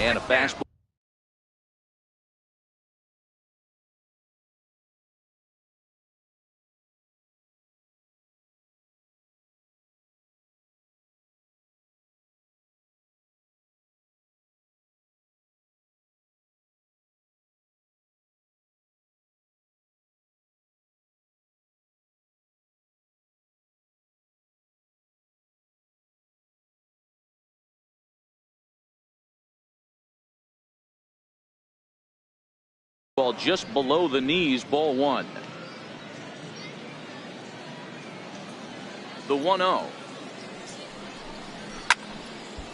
And a fastball. Ball just below the knees, ball one. The 1-0.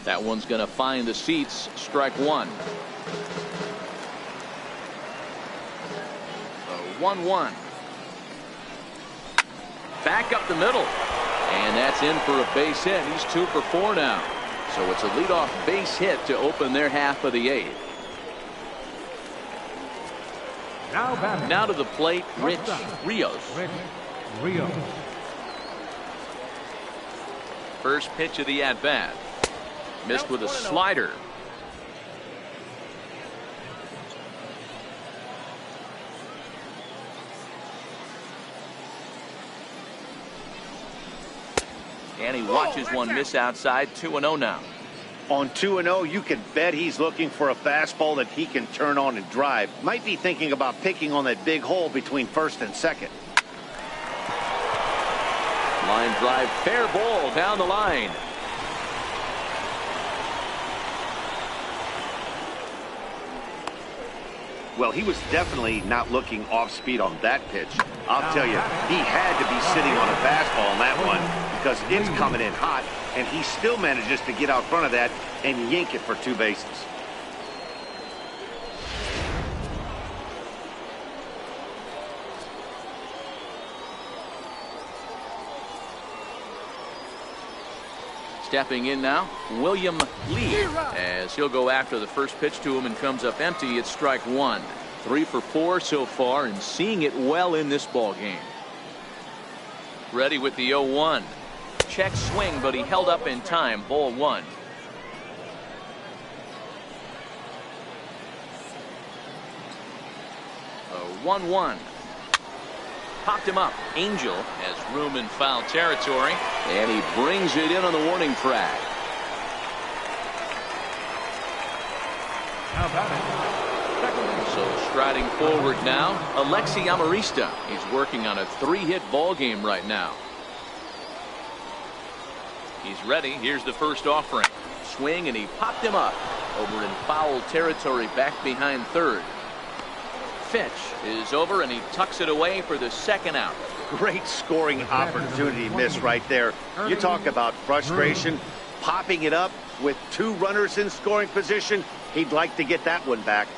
That one's going to find the seats. Strike one. The 1-1. Back up the middle. And that's in for a base hit. He's 2 for 4 now. So it's a leadoff base hit to open their half of the 8th. Now to the plate, Rich Rios. First pitch of the at-bat. Missed with a slider. And he watches one miss outside. 2-0 now. On 2-0, you can bet he's looking for a fastball that he can turn on and drive. Might be thinking about picking on that big hole between first and second. Line drive, fair ball down the line. Well, he was definitely not looking off speed on that pitch. I'll tell you, he had to be sitting on a fastball on that one because it's coming in hot, and he still manages to get out front of that and yank it for 2 bases. Stepping in now, William Lee, as he'll go after the first pitch to him and comes up empty. It's strike one. 3 for 4 so far and seeing it well in this ball game. Ready with the 0-1. Check swing, but he held up in time. Ball one. A 1-1. Popped him up. Angel has room in foul territory, and he brings it in on the warning track. So striding forward now, Alexi Amarista. He's working on a 3-hit ball game right now. He's ready. Here's the first offering. Swing, and he popped him up over in foul territory back behind third. Pitch is over, and he tucks it away for the second out. Great scoring opportunity miss right there. You talk about frustration, popping it up with 2 runners in scoring position. He'd like to get that one back.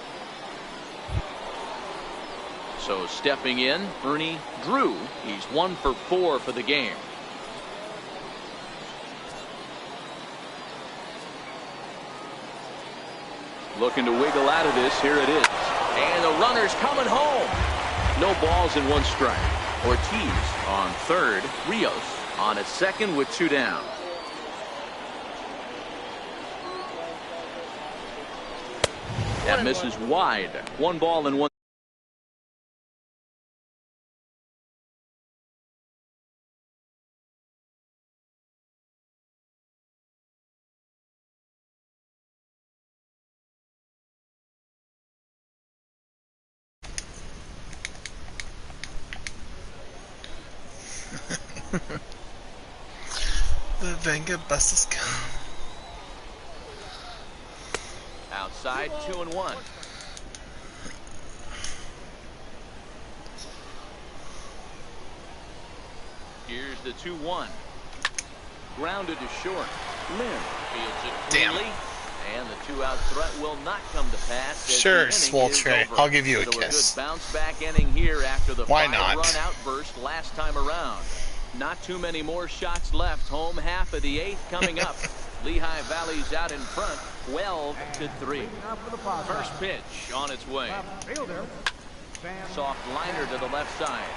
So stepping in, Ernie Drew. He's 1 for 4 for the game. Looking to wiggle out of this. Here it is. And the runner's coming home. No balls and 1 strike. Ortiz on third. Rios on at second with 2 down. That misses wide. 1 ball and 1. The Venga bus is gone. Outside, 2-1. Here's the 2-1. Grounded to short. Lynn fields it cleanly. And the 2-out threat will not come to pass. Sure, Swole Trey. I'll give you a kiss. A good bounce back inning here after the 5-run not? outburst last time around. Not too many more shots left. Home half of the 8th coming up. Lehigh Valley's out in front, 12-3. First pitch on its way. Soft liner to the left side.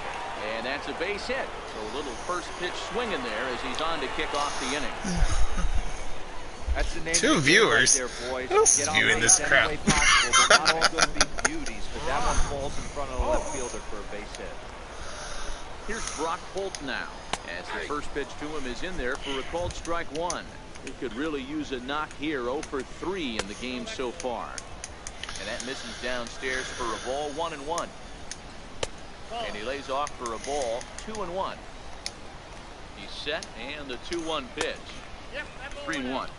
And that's a base hit. So a little first pitch swing in there as he's on to kick off the inning. That's the name 2 viewers. right there, boys. Who else is viewing this crap? They're not all going to be beauties, but that one falls in front of the left fielder for a base hit. Here's Brock Holt now, as the first pitch to him is in there for a called strike 1. He could really use a knock here. 0 for 3 in the game so far. And that misses downstairs for a ball. 1-1. And he lays off for a ball. 2-1. He's set, and the 2-1 pitch. 3-1.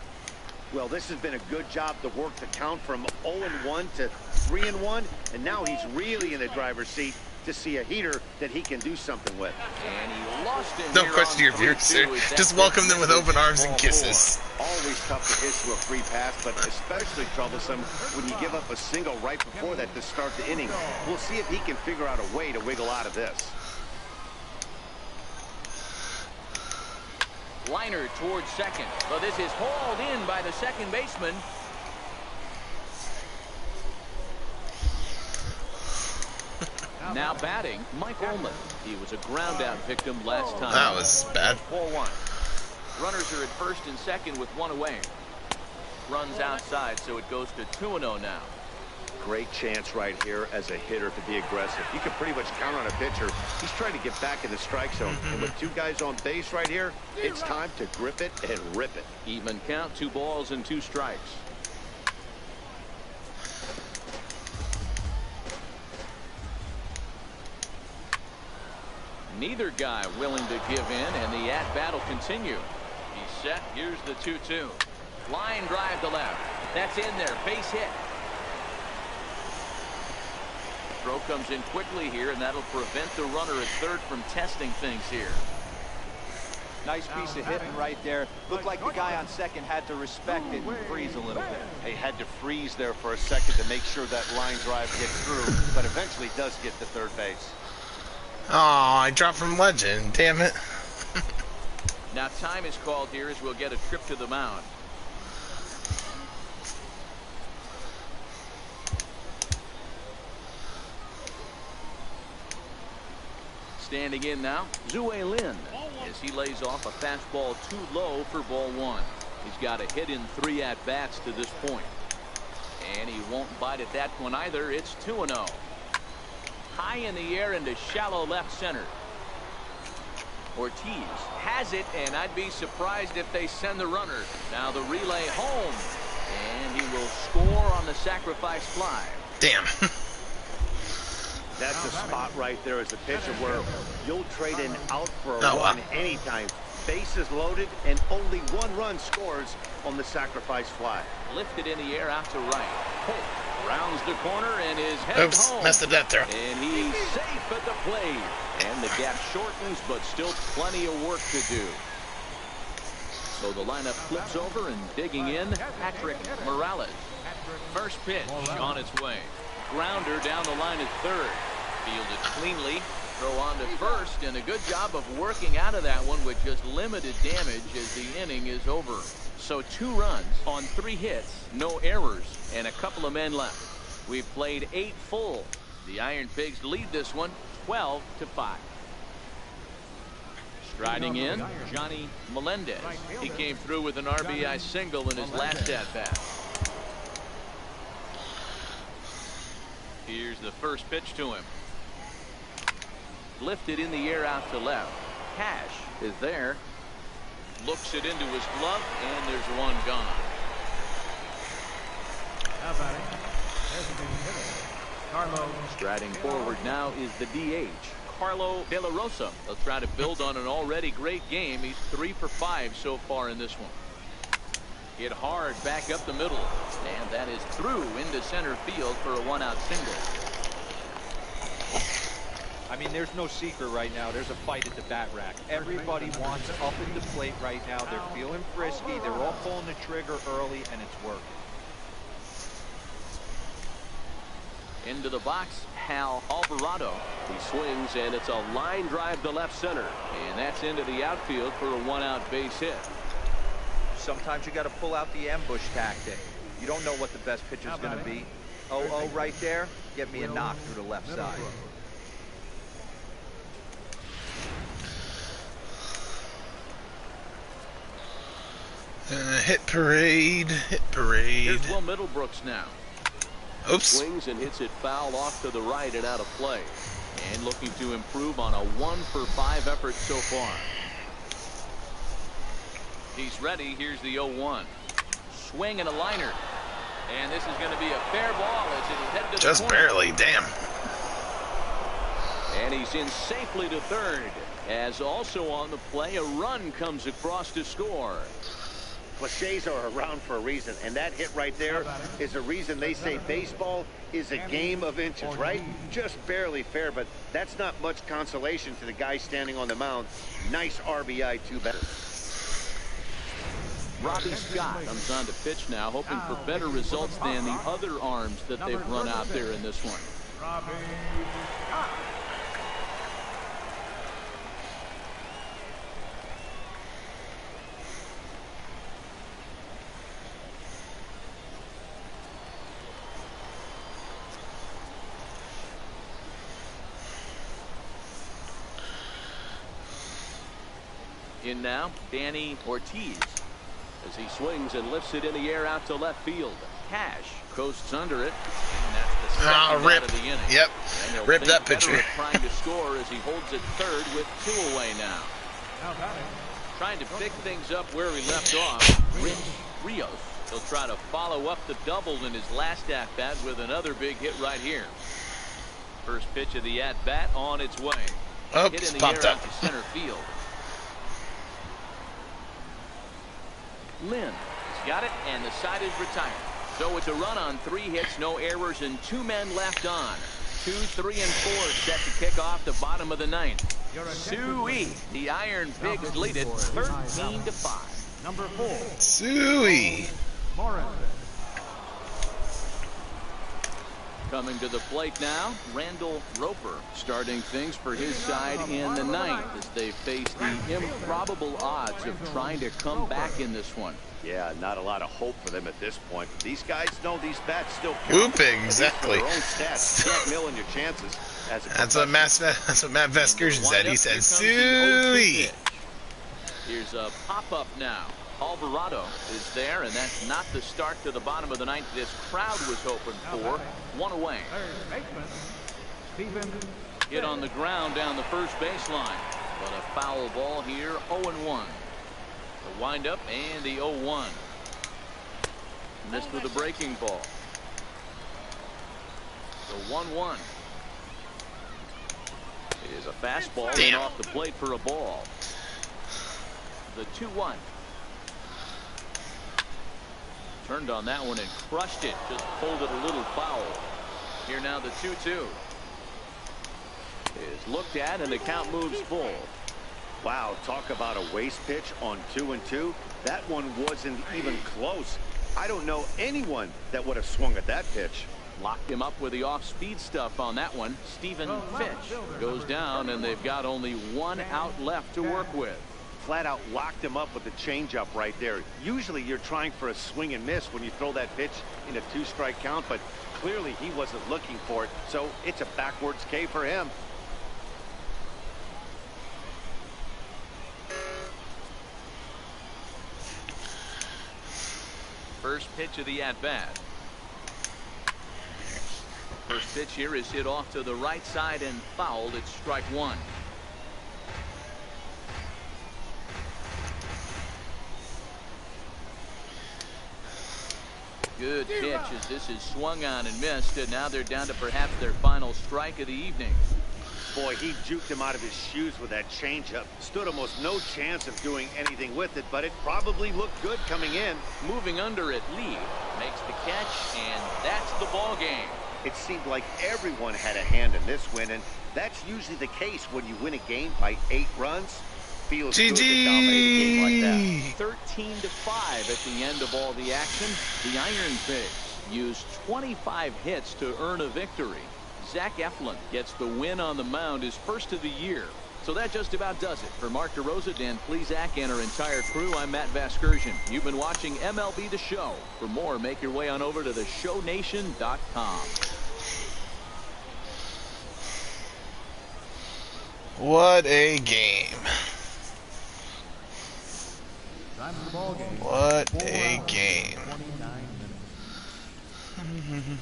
Well, this has been a good job to work the count from 0-1 to 3-1, and now he's really in the driver's seat to see a heater that he can do something with. And he lost it. Don't question your viewers, sir. Just welcome them with open arms and kisses. Always tough to issue a free pass, but especially troublesome when you give up a single right before that to start the inning. We'll see if he can figure out a way to wiggle out of this. Liner towards second. So this is hauled in by the second baseman. Now batting, Mike Ullman. He was a ground-out victim last time. That was bad. 4-1. Runners are at first and second with 1 away. Runs outside, so it goes to 2-0 now. Great chance right here as a hitter to be aggressive. You can pretty much count on a pitcher. He's trying to get back in the strike zone. And with 2 guys on base right here, it's time to grip it and rip it. Even count, 2 balls and 2 strikes. Neither guy willing to give in, and the at-bat will continue. He's set. Here's the 2-2. Line drive to left. That's in there. Base hit. Throw comes in quickly here, and that'll prevent the runner at third from testing things here. Nice piece of hitting right there. Looked like the guy on second had to respect it and freeze a little bit. He had to freeze there for a second to make sure that line drive gets through, but eventually does get to third base. Oh, I dropped from legend. Damn it. Now time is called here as we'll get a trip to the mound. Standing in now, Zue Lin, as he lays off a fastball too low for ball 1. He's got a hit in 3 at-bats to this point. And he won't bite at that one either. It's 2-0. High in the air into shallow left center. Ortiz has it, and I'd be surprised if they send the runner. Now the relay home, and he will score on the sacrifice fly. Damn. That's a spot right there as a pitcher where you'll trade an out for a run wow. anytime. Bases loaded, and only 1 run scores on the sacrifice fly. Lifted in the air out to right. Holt rounds the corner and is headed home. Messed up that throw. And he's safe at the plate. And the gap shortens, but still plenty of work to do. So the lineup flips over, and digging in, Patrick Morales. First pitch on its way. Grounder down the line at third. Fielded cleanly. Throw on to first, and a good job of working out of that one with just limited damage as the inning is over. So 2 runs on 3 hits, no errors, and a couple of men left. We've played 8 full. The Iron Pigs lead this one 12-5. Striding in, Johnny Melendez. He came through with an RBI single in his last at-bat. Here's the first pitch to him. Lifted in the air out to left. Cash is there. Looks it into his glove, and there's 1 gone. Striding forward now is the DH, Carlo De La Rosa. They'll try to build on an already great game. He's 3 for 5 so far in this one. Hit hard back up the middle, and that is through into center field for a 1-out single. I mean, there's no secret right now. There's a fight at the bat rack. Everybody wants up at the plate right now. They're feeling frisky. They're all pulling the trigger early, and it's working. Into the box, Hal Alvarado. He swings, and it's a line drive to left center. And that's into the outfield for a 1-out base hit. Sometimes you got to pull out the ambush tactic. You don't know what the best pitch is going to be. 0-0 right there. Get me a knock through the left side. Hit parade, hit parade. Here's Will Middlebrooks now. Oops. Swings and hits it foul off to the right and out of play. And looking to improve on a 1-for-5 effort so far. He's ready. Here's the 0-1. Swing and a liner. And this is going to be a fair ball as it'll head to the Just corner. barely, damn. And he's in safely to third. As also on the play, a run comes across to score. Cliches are around for a reason, and that hit right there is the reason they say baseball is a game of inches, right? Just barely fair, but that's not much consolation to the guy standing on the mound. Nice RBI, too better. Robbie Scott comes on to pitch now, hoping for better results than the other arms that they've run out there in this one. In now, Danny Ortiz, as he swings and lifts it in the air out to left field. Cash coasts under it, and that's the second Rip. out of the inning. Yep. And they'll Rip think that better pitcher. of trying to score as he holds it third with 2 away now. Trying to pick things up where he left off. Rich Rios. He'll try to follow up the double in his last at-bat with another big hit right here. First pitch of the at-bat on its way. Oh, Hit in the popped air up. out to center field. Lynn has got it, and the side is retired. So it's a run on 3 hits, no errors, and 2 men left on. 2, 3, and 4 set to kick off the bottom of the 9th. Suey, the Iron Pigs lead it 13-5. Number 4, Suey. Morrison. Coming to the plate now, Randall Roper starting things for his side in the 9th as they face the improbable odds of trying to come back in this one. Yeah, not a lot of hope for them at this point. These guys know these bats still count. Whooping, exactly. Their own stats. Can't mill in your chances. As a That's what Matt Vasgersian said. He said, Suey. Here's a pop-up now. Alvarado is there, and that's not the start to the bottom of the 9th this crowd was hoping for. 1 away. Third baseman, Stephen. Hit on the ground down the first baseline. But a foul ball here, 0-1. The windup and the 0-1. Missed with a breaking ball. The 1-1. It is a fastball and Damn. off the plate for a ball. The 2-1. Turned on that one and crushed it. Just pulled it a little foul. Here now the 2-2. Is looked at and the count moves full. Wow, talk about a waste pitch on 2-2. That one wasn't even close. I don't know anyone that would have swung at that pitch. Locked him up with the off-speed stuff on that one. Stephen Fitch goes down, and they've got only 1 out left to work with. Flat out locked him up with the changeup right there. Usually you're trying for a swing and miss when you throw that pitch in a 2-strike count, but clearly he wasn't looking for it, so it's a backwards K for him. First pitch of the at-bat. First pitch here is hit off to the right side and fouled. It's strike 1. Good pitch as this is swung on and missed, and now they're down to perhaps their final strike of the evening. Boy, he juked him out of his shoes with that changeup. Stood almost no chance of doing anything with it, but it probably looked good coming in. Moving under it, Lee makes the catch, and that's the ball game. It seemed like everyone had a hand in this win, and that's usually the case when you win a game by 8 runs. Feels good to dominate a game like that. 13-5 at the end of all the action. The Iron Pigs used 25 hits to earn a victory. Zach Eflin gets the win on the mound, his first of the year. So that just about does it. For Mark DeRosa, Dan Plesac, and our entire crew, I'm Matt Vasgersian. You've been watching MLB The Show. For more, make your way on over to theshownation.com. What a game. Time of the ball game. What 4 a hours, game. 29 minutes.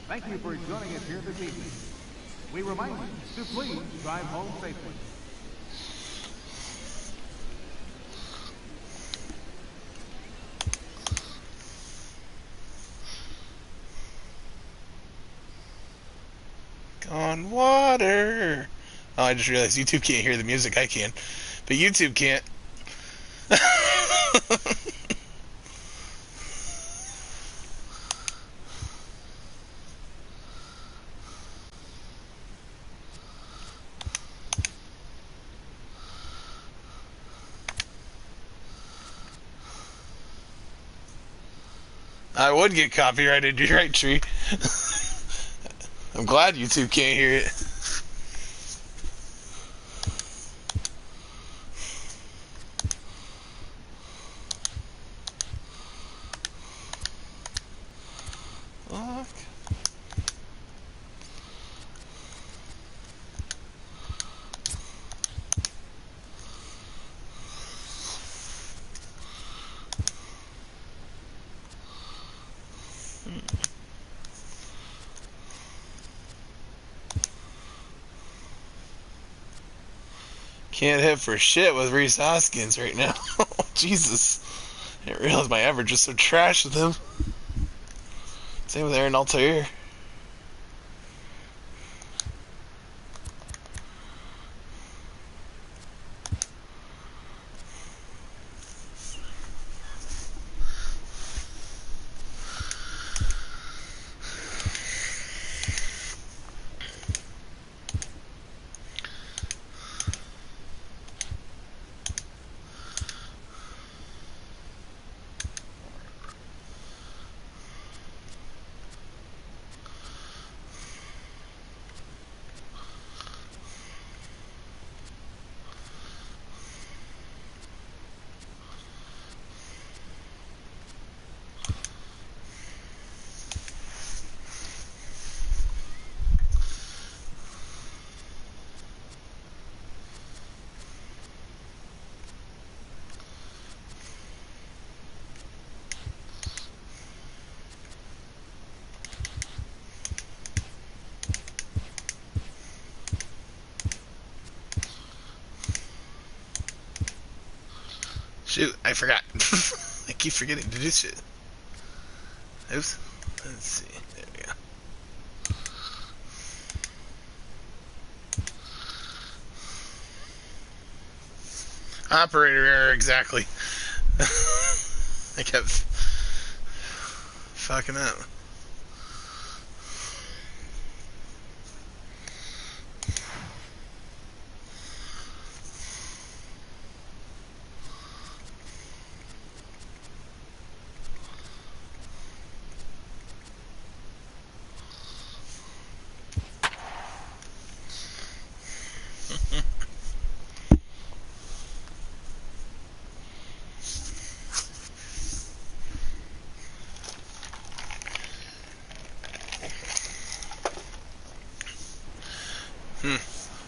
Thank you for joining us here this evening. We remind you to please drive home safely. On water. Oh, I just realized YouTube can't hear the music. I can. But YouTube can't. I would get copyrighted. You're right, Tree. I'm glad YouTube can't hear it. Look. Can't hit for shit with Reese Hoskins right now. Jesus. I didn't realize my average was so trash with him. Same with Aaron Altair. Shoot, I forgot. I keep forgetting to do shit. Oops. Let's see. There we go. Operator error, exactly. I kept fucking up.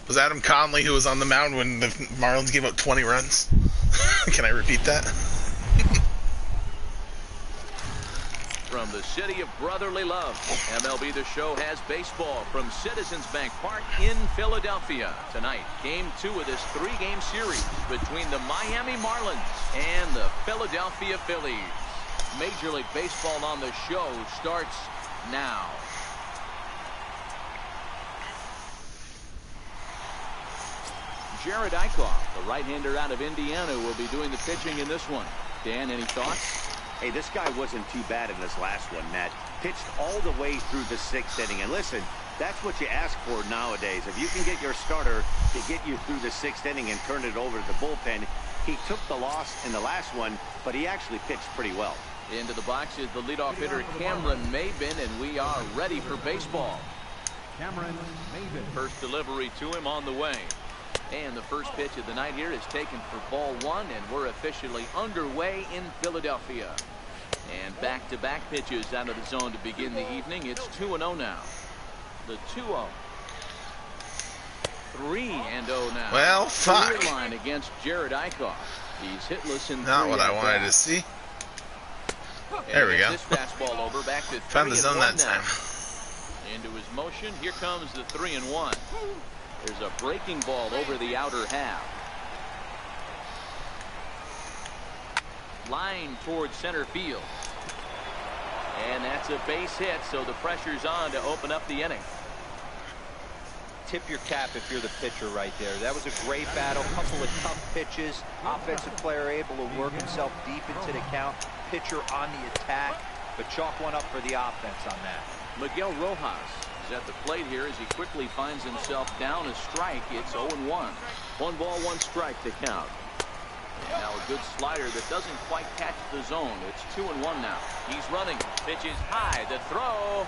Was Adam Conley who was on the mound when the Marlins gave up 20 runs? Can I repeat that? From the city of brotherly love, MLB The Show has baseball from Citizens Bank Park in Philadelphia. Tonight, Game 2 of this 3-game series between the Miami Marlins and the Philadelphia Phillies. Major League Baseball on the Show starts now. Jared Eichhoff, the right-hander out of Indiana, will be doing the pitching in this one. Dan, any thoughts? Hey, this guy wasn't too bad in this last one, Matt. Pitched all the way through the 6th inning. And listen, that's what you ask for nowadays. If you can get your starter to get you through the 6th inning and turn it over to the bullpen, he took the loss in the last one, but he actually pitched pretty well. Into the box is the leadoff hitter Cameron Maybin, and we are ready for baseball. Cameron Maybin. First delivery to him on the way. And the first pitch of the night here is taken for ball 1, and we're officially underway in Philadelphia. And back-to-back pitches out of the zone to begin the evening. It's 2-0 now. The 2-0. 3-0 now. Well, fuck. Clear line against Jared Eichhoff. He's hitless in Not 3 what I wanted to see. There we go. This fastball over, back to Found the zone that time. Into his motion. Here comes the 3-1. There's a breaking ball over the outer half. Line towards center field. And that's a base hit, so the pressure's on to open up the inning. Tip your cap if you're the pitcher right there. That was a great battle, couple of tough pitches. Offensive player able to work himself deep into the count. Pitcher on the attack, but chalk one up for the offense on that. Miguel Rojas is at the plate here as he quickly finds himself down a strike. It's 0-1. 1 ball, 1 strike to count. And now a good slider that doesn't quite catch the zone. It's 2-1 now. He's running. Pitches high. The throw.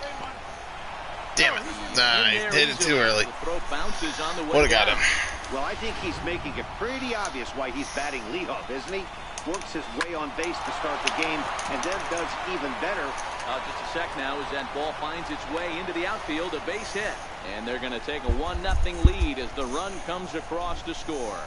Damn it. Nah, he hit it too early. The throw bounces on the way. Would have got him. Well, I think he's making it pretty obvious why he's batting leadoff, isn't he? Works his way on base to start the game, and then does even better. Just a sec now as that ball finds its way into the outfield, a base hit. And they're going to take a 1-0 lead as the run comes across to score.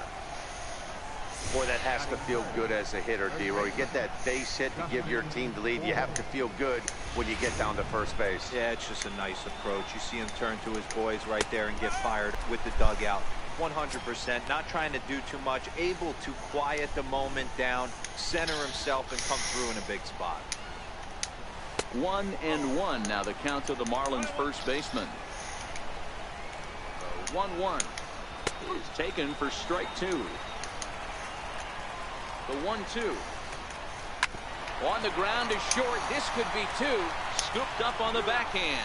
Boy, that has to feel good as a hitter, D-Roy. You get that base hit to give your team the lead. You have to feel good when you get down to first base. Yeah, it's just a nice approach. You see him turn to his boys right there and get fired with the dugout. 100%, not trying to do too much, able to quiet the moment down, center himself, and come through in a big spot. 1-1 now the count to the Marlins first baseman. 1-1 is taken for strike 2. The 1-2 on the ground is short. This could be 2. Scooped up on the backhand.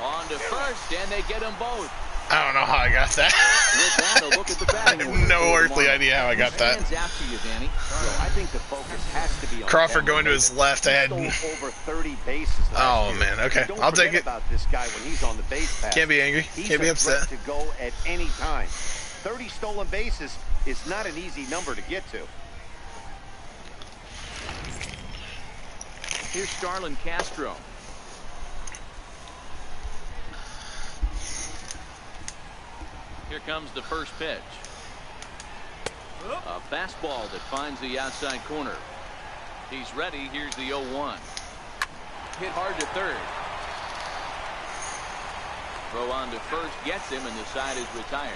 On to first, and they get them both. I don't know how I got that. With that, a look at the batting order. No earthly idea how I got that. Hands after you, Danny. I think the focus has to be on Crawford going to his left. I had. Over 30 bases last Oh year. man. Okay, Don't I'll take forget it. about this guy when he's on the base path. Can't be angry. He's Can't be a upset. threat to go at any time. 30 stolen bases is not an easy number to get to. Here's Starlin Castro. Here comes the first pitch. A fastball that finds the outside corner. He's ready. Here's the 0-1. Hit hard to third. Throw on to first gets him, and the side is retired.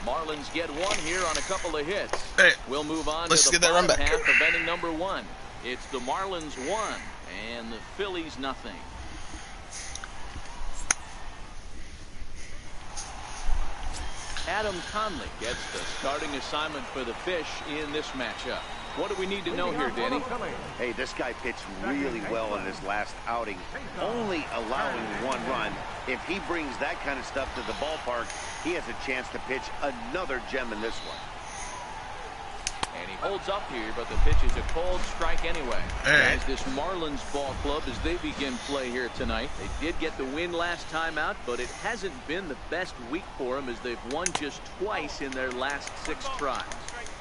Marlins get 1 here on a couple of hits. Hey, we'll move on let's to the get that run bottom back. half of inning number 1. It's the Marlins 1 and the Phillies nothing. Adam Conley gets the starting assignment for the Fish in this matchup. What do we need to know here, Danny? Hey, this guy pitched really well in his last outing, only allowing 1 run. If he brings that kind of stuff to the ballpark, he has a chance to pitch another gem in this one. And he holds up here, but the pitch is a cold strike anyway. Right. As this Marlins ball club, as they begin play here tonight, they did get the win last time out, but it hasn't been the best week for them as they've won just twice in their last 6 tries.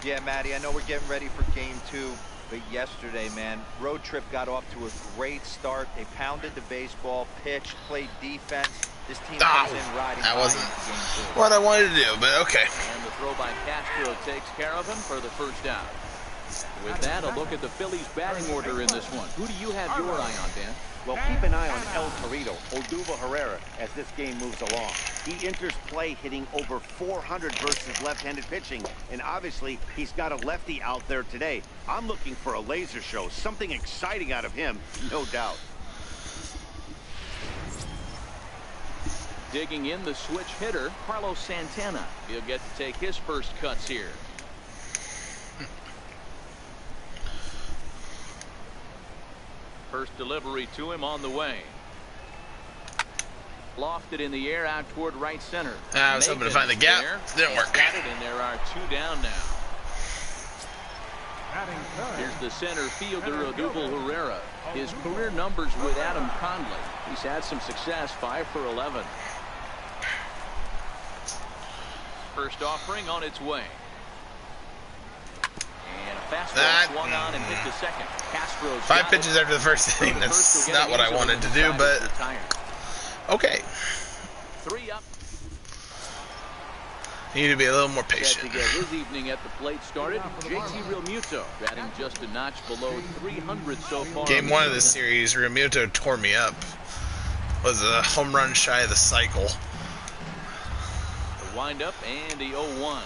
Yeah, Matty, I know we're getting ready for game 2, but yesterday, man, road trip got off to a great start. They pounded the baseball, pitched, played defense. This team comes in riding. That wasn't what I wanted to do, but okay. And the throw by Castro takes care of him for the first out. With that, a look at the Phillies batting order in this one. Who do you have your eye on, Dan? Well, keep an eye on El Torito, Odubel Herrera, as this game moves along. He enters play hitting over 400 versus left-handed pitching, and obviously he's got a lefty out there today. I'm looking for a laser show, something exciting out of him, no doubt. Digging in the switch hitter, Carlos Santana. He'll get to take his first cuts here. First delivery to him on the way. Lofted in the air out toward right center. I was hoping to find the gap. Didn't work. And there are 2 down now. Here's the center fielder, Odubel Herrera. His career numbers with Adam Conley. He's had some success, 5 for 11. First offering on its way. And a fastball swung on and hit the second. Castro's 5 pitches after the first inning. That's not what I wanted to do, but okay. 3 up. Need to be a little more Set patient. to get his evening at the plate started, JT Realmuto batting just a notch below 300 so far. Game 1 of this series, Realmuto tore me up. Was a home run shy of the cycle. The windup and the 0-1.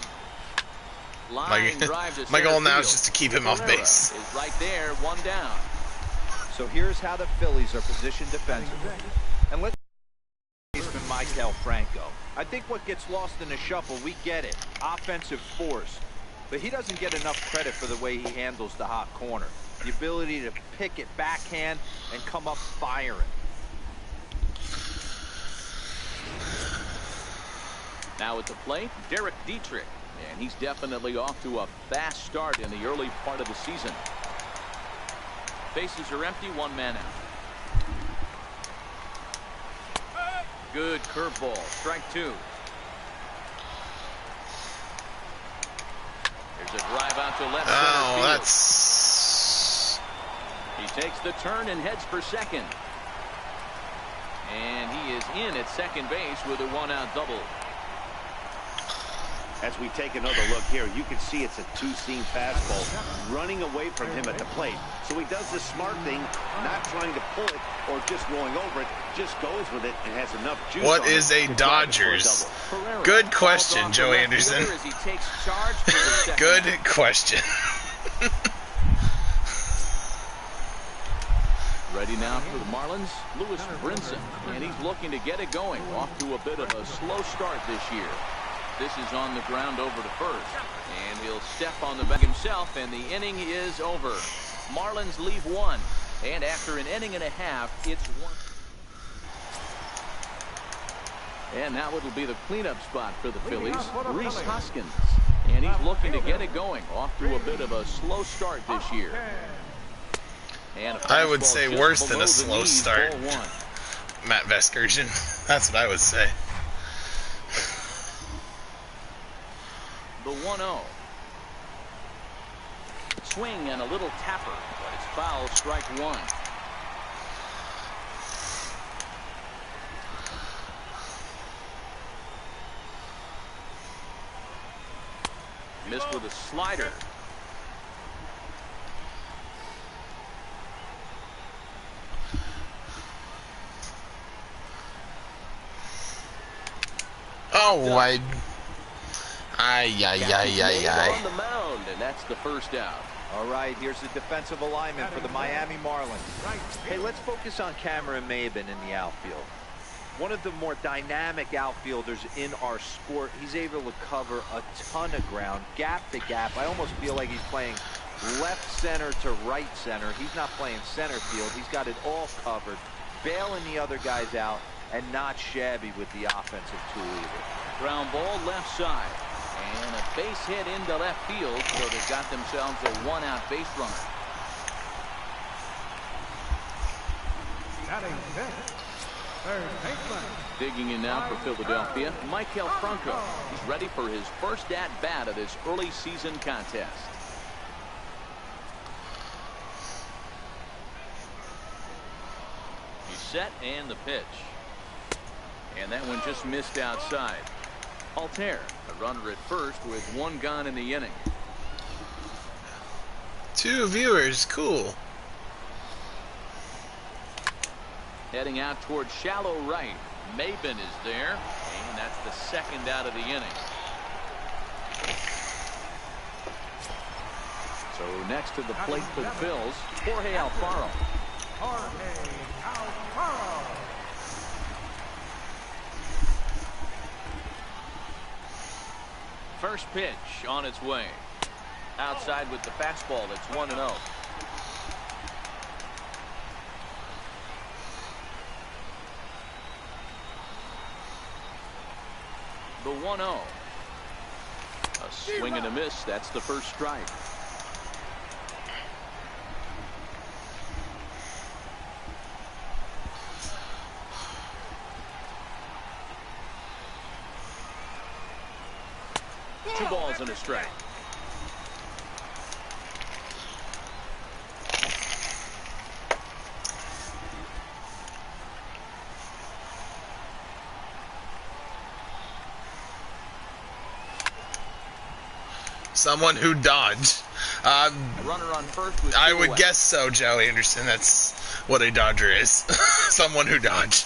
My goal now is just to keep him off base. Is right there, one down. So here's how the Phillies are positioned defensively. And let's baseman Maikel Franco. I think what gets lost in the shuffle, we get it. Offensive force. But he doesn't get enough credit for the way he handles the hot corner. The ability to pick it backhand and come up firing. Now at the plate, Derek Dietrich. And he's definitely off to a fast start in the early part of the season. Bases are empty, one man out. Good curveball, strike 2. There's a drive out to left center field. That's... He takes the turn and heads for second. And he is in at second base with a one-out double. As we take another look here, you can see it's a two-seam fastball running away from him at the plate. So he does the smart thing, not trying to pull it or just going over it, just goes with it and has enough juice. What is a Dodgers? Good question, Joe Anderson. Good question. Ready now for the Marlins, Lewis Brinson, and he's looking to get it going. Off to a bit of a slow start this year. This is on the ground over to first, and he'll step on the back himself, and the inning is over. Marlins leave one, and after an inning and a half, it's 1. And now it'll be the cleanup spot for the Phillies, Rhys Hoskins, and he's looking to get it going. Off to a bit of a slow start this year. And I would say worse than a slow start. 4-1. Matt Veskergen. That's what I would say. The 1-0. Swing and a little tapper, but it's foul, strike 1. Missed with a slider. Oh, Ay. On the mound, and that's the first out. All right, here's the defensive alignment for the Miami Marlins. Hey, let's focus on Cameron Maybin in the outfield. One of the more dynamic outfielders in our sport. He's able to cover a ton of ground, gap to gap. I almost feel like he's playing left center to right center. He's not playing center field. He's got it all covered, bailing the other guys out, and not shabby with the offensive tool either. Ground ball left side. And a base hit into left field, so they've got themselves a one-out base runner. Digging in now for Philadelphia, Maikel Franco. He's ready for his first at-bat of this early season contest. He's set and the pitch. And that one just missed outside. Altair, a runner at first with one gone in the inning. 2 viewers, cool. Heading out towards shallow right. Maybin is there, and that's the second out of the inning. So next to the plate for the Phils, Jorge Alfaro. First pitch on its way. Outside with the fastball. It's 1-0. The 1-0. A swing and a miss. That's the first strike. Two balls and a strike. Someone who dodged. A runner on first with I two would away. guess so, Joe Anderson. That's what a Dodger is. Someone who dodged.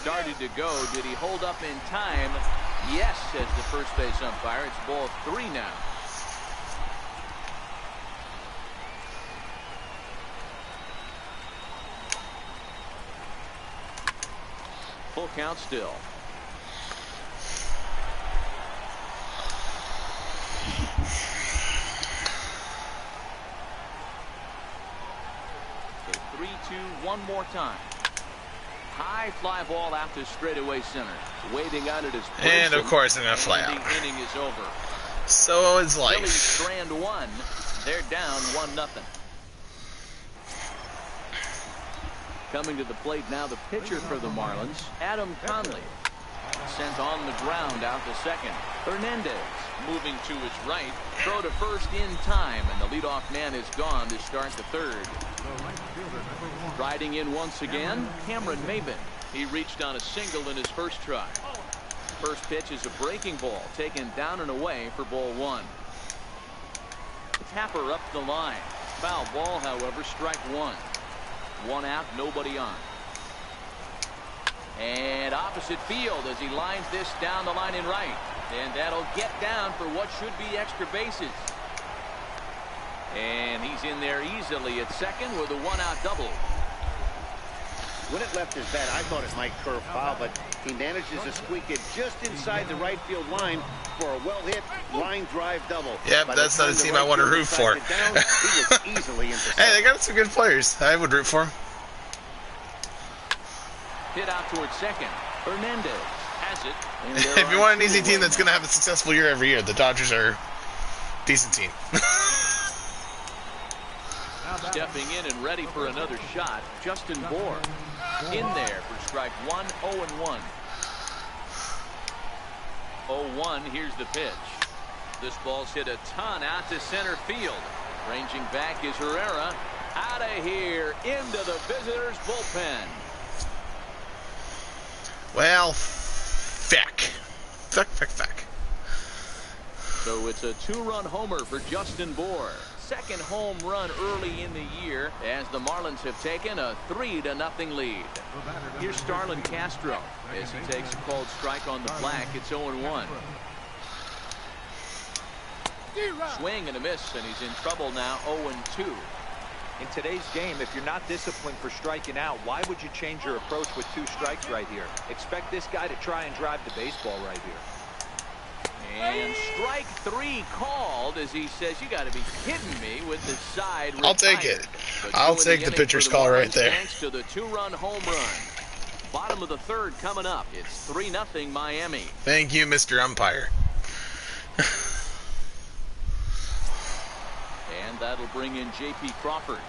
Started to go. Did he hold up in time? Yes, says the first base umpire. It's ball 3 now. Full count still. So 3-2 one more time. High fly ball out to straightaway center. Waiting on it is Pearson. And of course, they're going to fly out. The inning is over. So is Phillies life. strand 1. They're down 1-0. Coming to the plate now, the pitcher for the Marlins, Adam Conley. Sent on the ground out to second. Hernandez moving to his right. Throw to first in time, and the leadoff man is gone to start the third. Riding in once again, Cameron Maben. He reached on a single in his first try. First pitch is a breaking ball taken down and away for ball 1. Tapper up the line. Foul ball, however, strike 1. 1 out, nobody on. And opposite field as he lines this down the line in right. And that'll get down for what should be extra bases. And he's in there easily at second with a 1-out double. When it left his bat, I thought it might curve foul, but he manages to squeak it just inside the right field line for a well-hit line drive double. Yep, that's not a team I want to root for. He was easily intercepted. Hey, they got some good players. I would root for them. Hit out towards second. Hernandez has it. And there If you are want an two easy team away that's going to have a successful year every year, the Dodgers are a decent team. Stepping in and ready for another shot, Justin Bohr. In there for strike 1, 0-1. 0-1, here's the pitch. This ball's hit a ton out to center field. Ranging back is Herrera. Out of here, into the visitors' bullpen. Well, feck. Feck. So it's a 2-run homer for Justin Bohr. Second home run early in the year as the Marlins have taken a 3-0 lead. Here's Starlin Castro as he takes a called strike on the black. It's 0-1. Swing and a miss, and he's in trouble now. 0-2. In today's game, if you're not disciplined for striking out, why would you change your approach with 2 strikes right here? Expect this guy to try and drive the baseball right here. And strike 3 called as he says, you got to be kidding me with the side I'll take retired. it. But I'll two in take the inning pitcher's for the call right Marlins there. Thanks to the 2-run home run. Bottom of the third coming up. It's 3-0 Miami. Thank you, Mr. Umpire. And that'll bring in J.P. Crawford.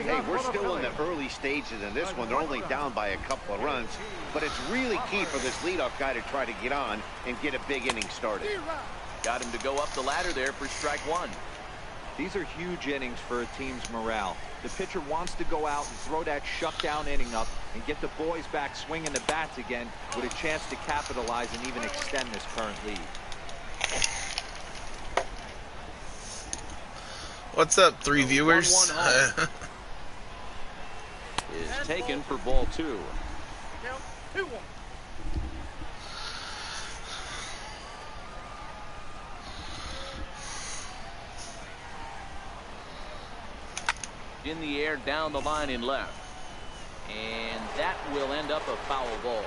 Hey, we're still in the early stages in this one. They're only down by a couple of runs, but it's really key for this leadoff guy to try to get on and get a big inning started. Got him to go up the ladder there for strike 1. These are huge innings for a team's morale. The pitcher wants to go out and throw that shutdown inning up and get the boys back swinging the bats again with a chance to capitalize and even extend this current lead. What's up, 3 viewers? 1-1 home. Is taken for ball 2. In the air down the line in left. And that will end up a foul ball.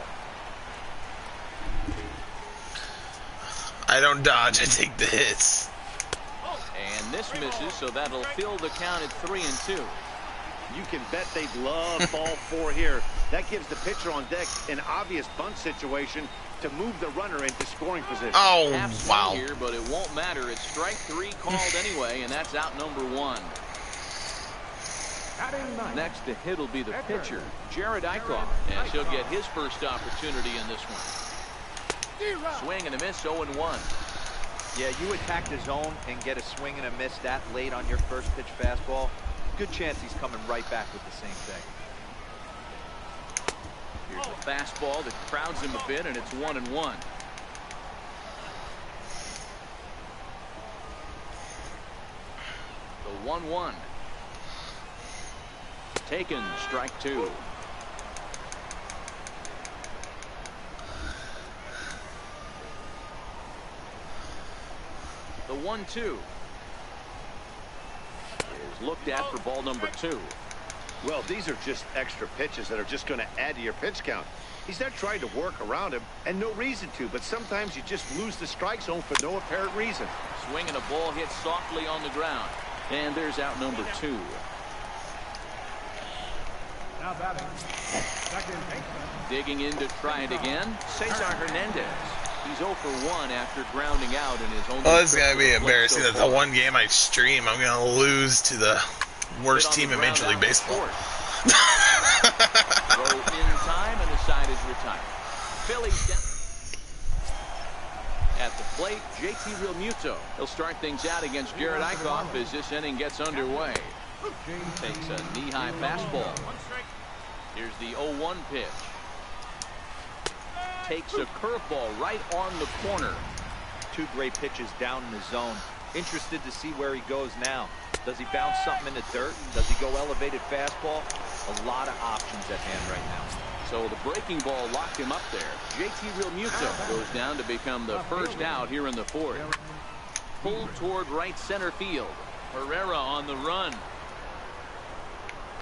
I don't dodge, I take the hits. And this misses, so that'll fill the count at 3-2. You can bet they'd love ball 4 here. That gives the pitcher on deck an obvious bunt situation to move the runner into scoring position. Oh, Half wow. swing here, but it won't matter. It's strike 3 called anyway, and that's out number 1. Next to hit will be the pitcher, Jared Eichhoff, as he'll get his first opportunity in this one. Swing and a miss, 0-1. Yeah, you attack the zone and get a swing and a miss that late on your first pitch fastball. Good chance he's coming right back with the same thing. Here's a fastball that crowds him a bit, and it's 1-1. 1-1. Taken, strike 2. The 1-2 is looked at for ball number 2. Well, these are just extra pitches that are just going to add to your pitch count. He's not trying to work around him, and no reason to, but sometimes you just lose the strike zone for no apparent reason. Swinging a ball hit softly on the ground. And there's out number 2. Now batting, second baseman. Digging in to try it again, Cesar Hernandez. He's 0 for 1 after grounding out in his own. Oh, this is going to be embarrassing that the one game I stream, I'm going to lose to the worst team in Major League Baseball. Throw in time, and the side is retired. Phillies down. At the plate, JT Realmuto. He'll start things out against Garrett Eichhoff as this inning gets underway. Takes a knee-high fastball. Here's the 0-1 pitch. Takes a curveball right on the corner. 2 great pitches down in the zone. Interested to see where he goes now. Does he bounce something in the dirt? Does he go elevated fastball? A lot of options at hand right now. So the breaking ball locked him up there. JT Realmuto goes down to become the first out here in the 4th. Pulled toward right center field. Herrera on the run.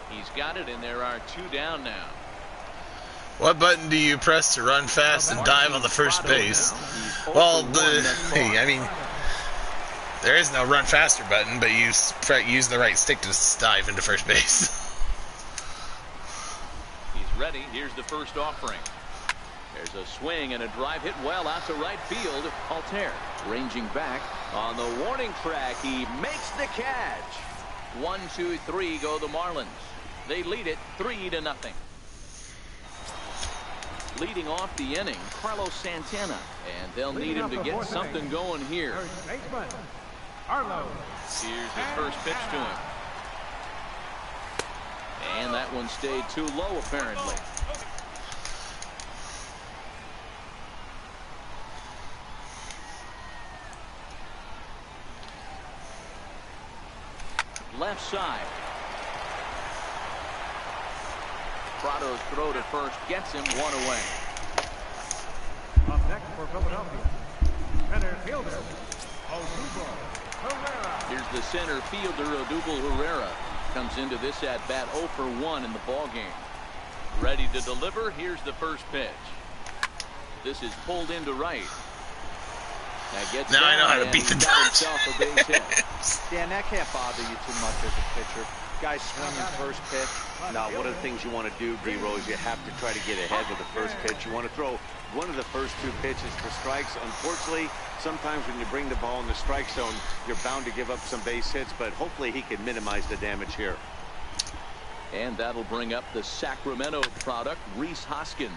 He's got it, and there are 2 down now. What button do you press to run fast and dive on the first base? Well, I mean, there is no run faster button, but you use the right stick to dive into first base. He's ready. Here's the first offering. There's a swing and a drive hit well out to right field. Altair ranging back on the warning track. He makes the catch. 1, 2, 3 go the Marlins. They lead it 3-0. Leading off the inning, Carlos Santana, and they'll need him to get something going here. Here's the first pitch to him. And that one stayed too low, apparently. Left side. Prado's throw to first gets him 1 away. Up next for Philadelphia, center fielder, Odubel Herrera. Here's the center fielder, Odubel Herrera. Comes into this at bat 0 for 1 in the ball game. Ready to deliver. Here's the first pitch. This is pulled into right. Now I know how to beat the Dodgers. Dan, that can't bother you too much as a pitcher. Guys swinging first pitch. Now, one of the things you want to do, D-Rose, you have to try to get ahead with the first pitch. You want to throw one of the first 2 pitches for strikes. Unfortunately, sometimes when you bring the ball in the strike zone, you're bound to give up some base hits, but hopefully he can minimize the damage here. And that'll bring up the Sacramento product, Rhys Hoskins,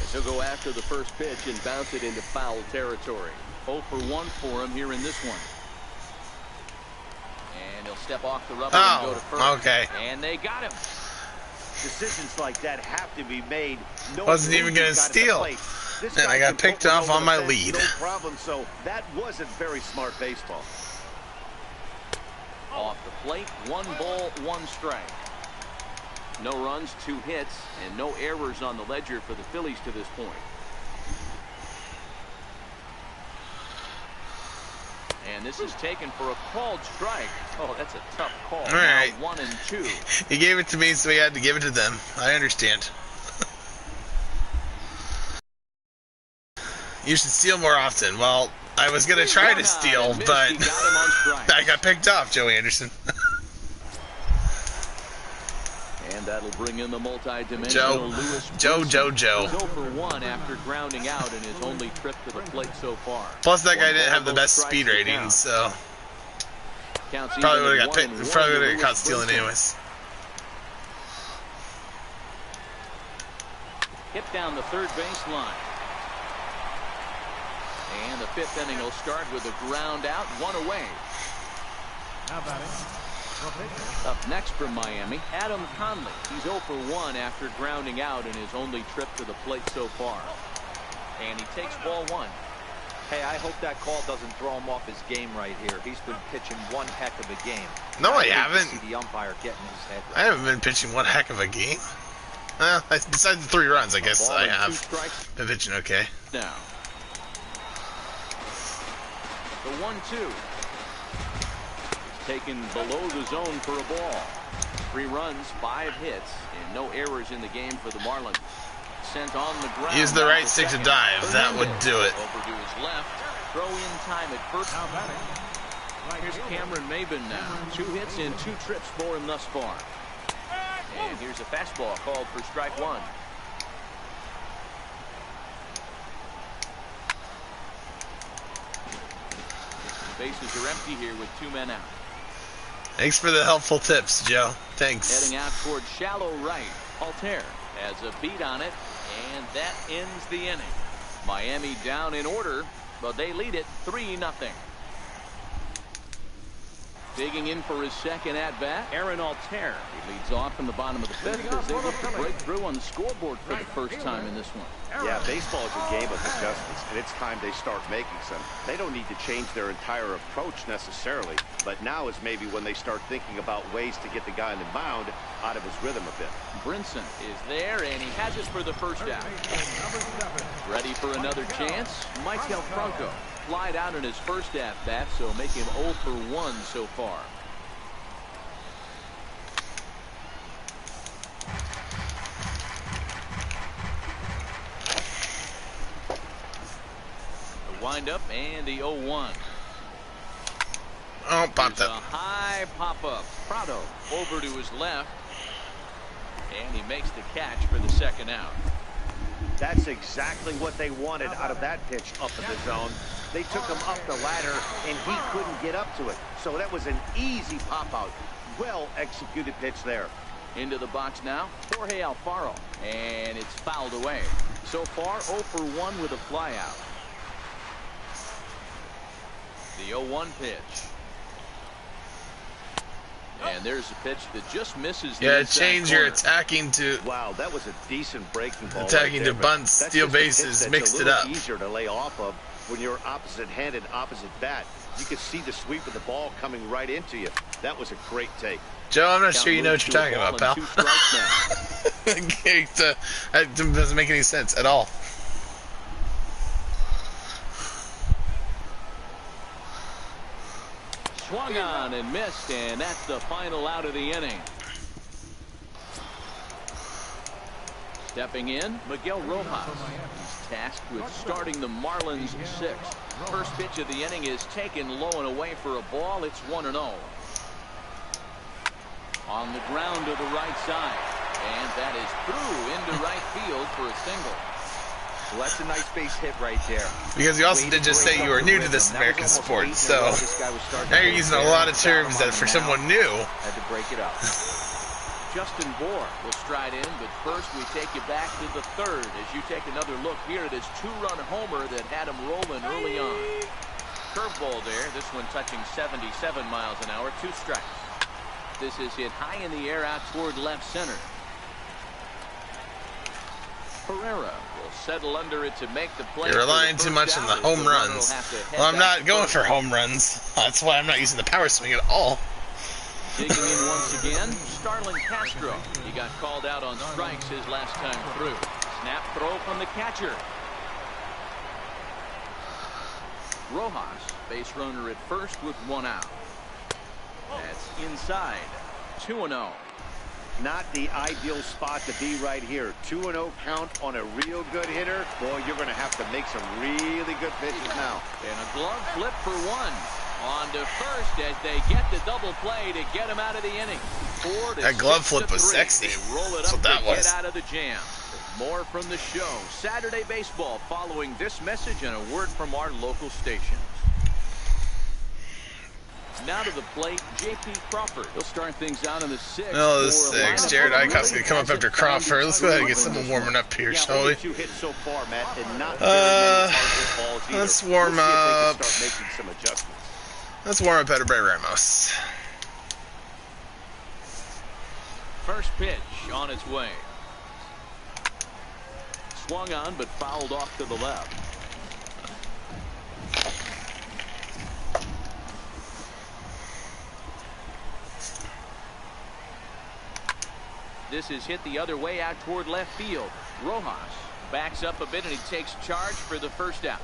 as he'll go after the first pitch and bounce it into foul territory. 0 for 1 for him here in this one. And he'll step off the rubber and go to first. Okay. And they got him. Decisions like that have to be made. No Wasn't even going to steal. And I got picked off on my lead. No problem. So that wasn't very smart baseball. Off the plate, 1 ball, 1 strike. No runs, 2 hits, and no errors on the ledger for the Phillies to this point. And this is taken for a called strike. Oh, that's a tough call. All right. Now 1 and 2. He gave it to me, so he had to give it to them. I understand. You should steal more often. Well, I was going to try to steal, but I got picked off, Joey Anderson. And that'll bring in the multi-dimensional Lewis. Joe. He's 0 for 1 after grounding out in his only trip to the plate so far. Plus, that guy didn't have the best speed ratings, so probably would have got picked. Probably would have got caught stealing anyways. Hit down the third baseline. And the 5th inning will start with a ground out, 1 away. Now batting, up next from Miami, Adam Conley. He's 0 for 1 after grounding out in his only trip to the plate so far. And he takes ball 1. Hey, I hope that call doesn't throw him off his game right here. He's been pitching one heck of a game. No, I haven't. See the umpire getting his head right. I haven't been pitching one heck of a game. Besides the 3 runs, I guess I have been pitching okay. Now, the 1-2. Taken below the zone for a ball. 3 runs, 5 hits, and no errors in the game for the Marlins. Sent on the ground. Use the right stick to dive. That would do it. Over to his left. Throw in time at first. Here's Cameron Maben now. 2 hits and 2 trips for him thus far. And here's a fastball called for strike 1. Bases are empty here with 2 men out. Thanks for the helpful tips, Joe. Thanks. Heading out toward shallow right. Altair has a beat on it, and that ends the inning. Miami down in order, but they lead it 3-0. Digging in for his second at-bat, Aaron Altair. He leads off in the bottom of the 5th as they look to break through on the scoreboard for the first time in this one. Yeah, baseball is a game of adjustments, and it's time they start making some. They don't need to change their entire approach necessarily, but now is maybe when they start thinking about ways to get the guy on the mound out of his rhythm a bit. Brinson is there, and he has it for the first out. Ready for another chance? Michael Franco flied out in his first at-bat, so make him 0 for 1 so far. The windup and the 0-1. Oh, popped There's up. a high pop-up. Prado over to his left, and he makes the catch for the second out. That's exactly what they wanted out of that pitch up in the zone. They took him up the ladder, and he couldn't get up to it. So that was an easy pop-out. Well-executed pitch there. Into the box now, Jorge Alfaro, and it's fouled away. So far, 0 for 1 with a flyout. The 0-1 pitch. And there's a pitch that just misses the inside change your corner. attacking to Wow, that was a decent breaking ball. attacking right there, to bunt, but that's steal just a pitch bases, that's mixed a it little up. easier to lay off of when you're opposite-handed, opposite bat. You can see the sweep of the ball coming right into you. That was a great take. Joe, I'm not sure you know what you're talking about, pal. That doesn't make any sense at all. Swung on and missed, and that's the final out of the inning. Stepping in, Miguel Rojas. He's tasked with starting the Marlins 6th. First pitch of the inning is taken low and away for a ball. It's 1-0. On the ground to the right side, and that is through into right field for a single. Well, that's a nice base hit right there. Because you also did just say you were new to this American sport, so now you're using a lot of terms that for someone new. Had to break it up. Justin Bohr will stride in, but first we take you back to the 3rd as you take another look here at his 2-run homer that had him rolling early on. Curveball there, this one touching 77 miles an hour, 2 strikes. This is hit high in the air out toward left center. Pereira will settle under it to make the play. You're relying too much on the home runs. Well, I'm not going for home runs. That's why I'm not using the power swing at all. Digging in once again, Starlin Castro. He got called out on strikes his last time through. Snap throw from the catcher. Rojas, base runner at first with 1 out. That's inside. 2-0. Not the ideal spot to be right here. 2-0 count on a real good hitter. Boy, you're going to have to make some really good pitches now. And a glove flip for 1. On to first as they get the double play to get him out of the inning. 4 to that glove flip was 3. sexy. They roll it That's up what that to was. get out of the jam. More from the show. Saturday Baseball following this message and a word from our local stations. Now to the plate, J.P. Crawford. He'll start things out in the 6th. No, the 6th. Jared Eichhoff's going to come up after Crawford. Let's go ahead and get someone warming up here, shall we? So far, Matt, and not let's warm up. Start making some adjustments. Let's warm up Edubray Ramos. First pitch on its way. Swung on but fouled off to the left. this is hit the other way out toward left field. Rojas backs up a bit and he takes charge for the first out.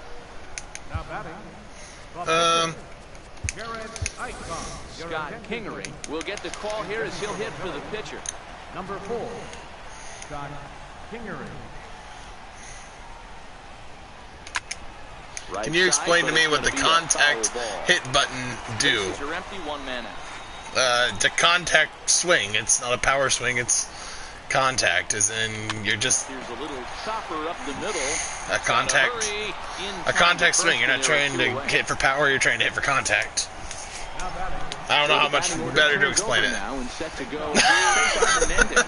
Now batting. Scott Kingery will get the call here as he'll hit for the pitcher. Number 4, Scott Kingery. Right Can you explain side, to me but what the it's gonna be a contact foul ball. hit button do? Bases are empty, 1 man out. The contact swing. It's not a power swing. It's contact, as in you're just Here's a little chopper up the middle. a contact swing. You're not trying to hit for power. You're trying to hit for contact. I don't know how much better to explain it. Now and set to go. Hernandez.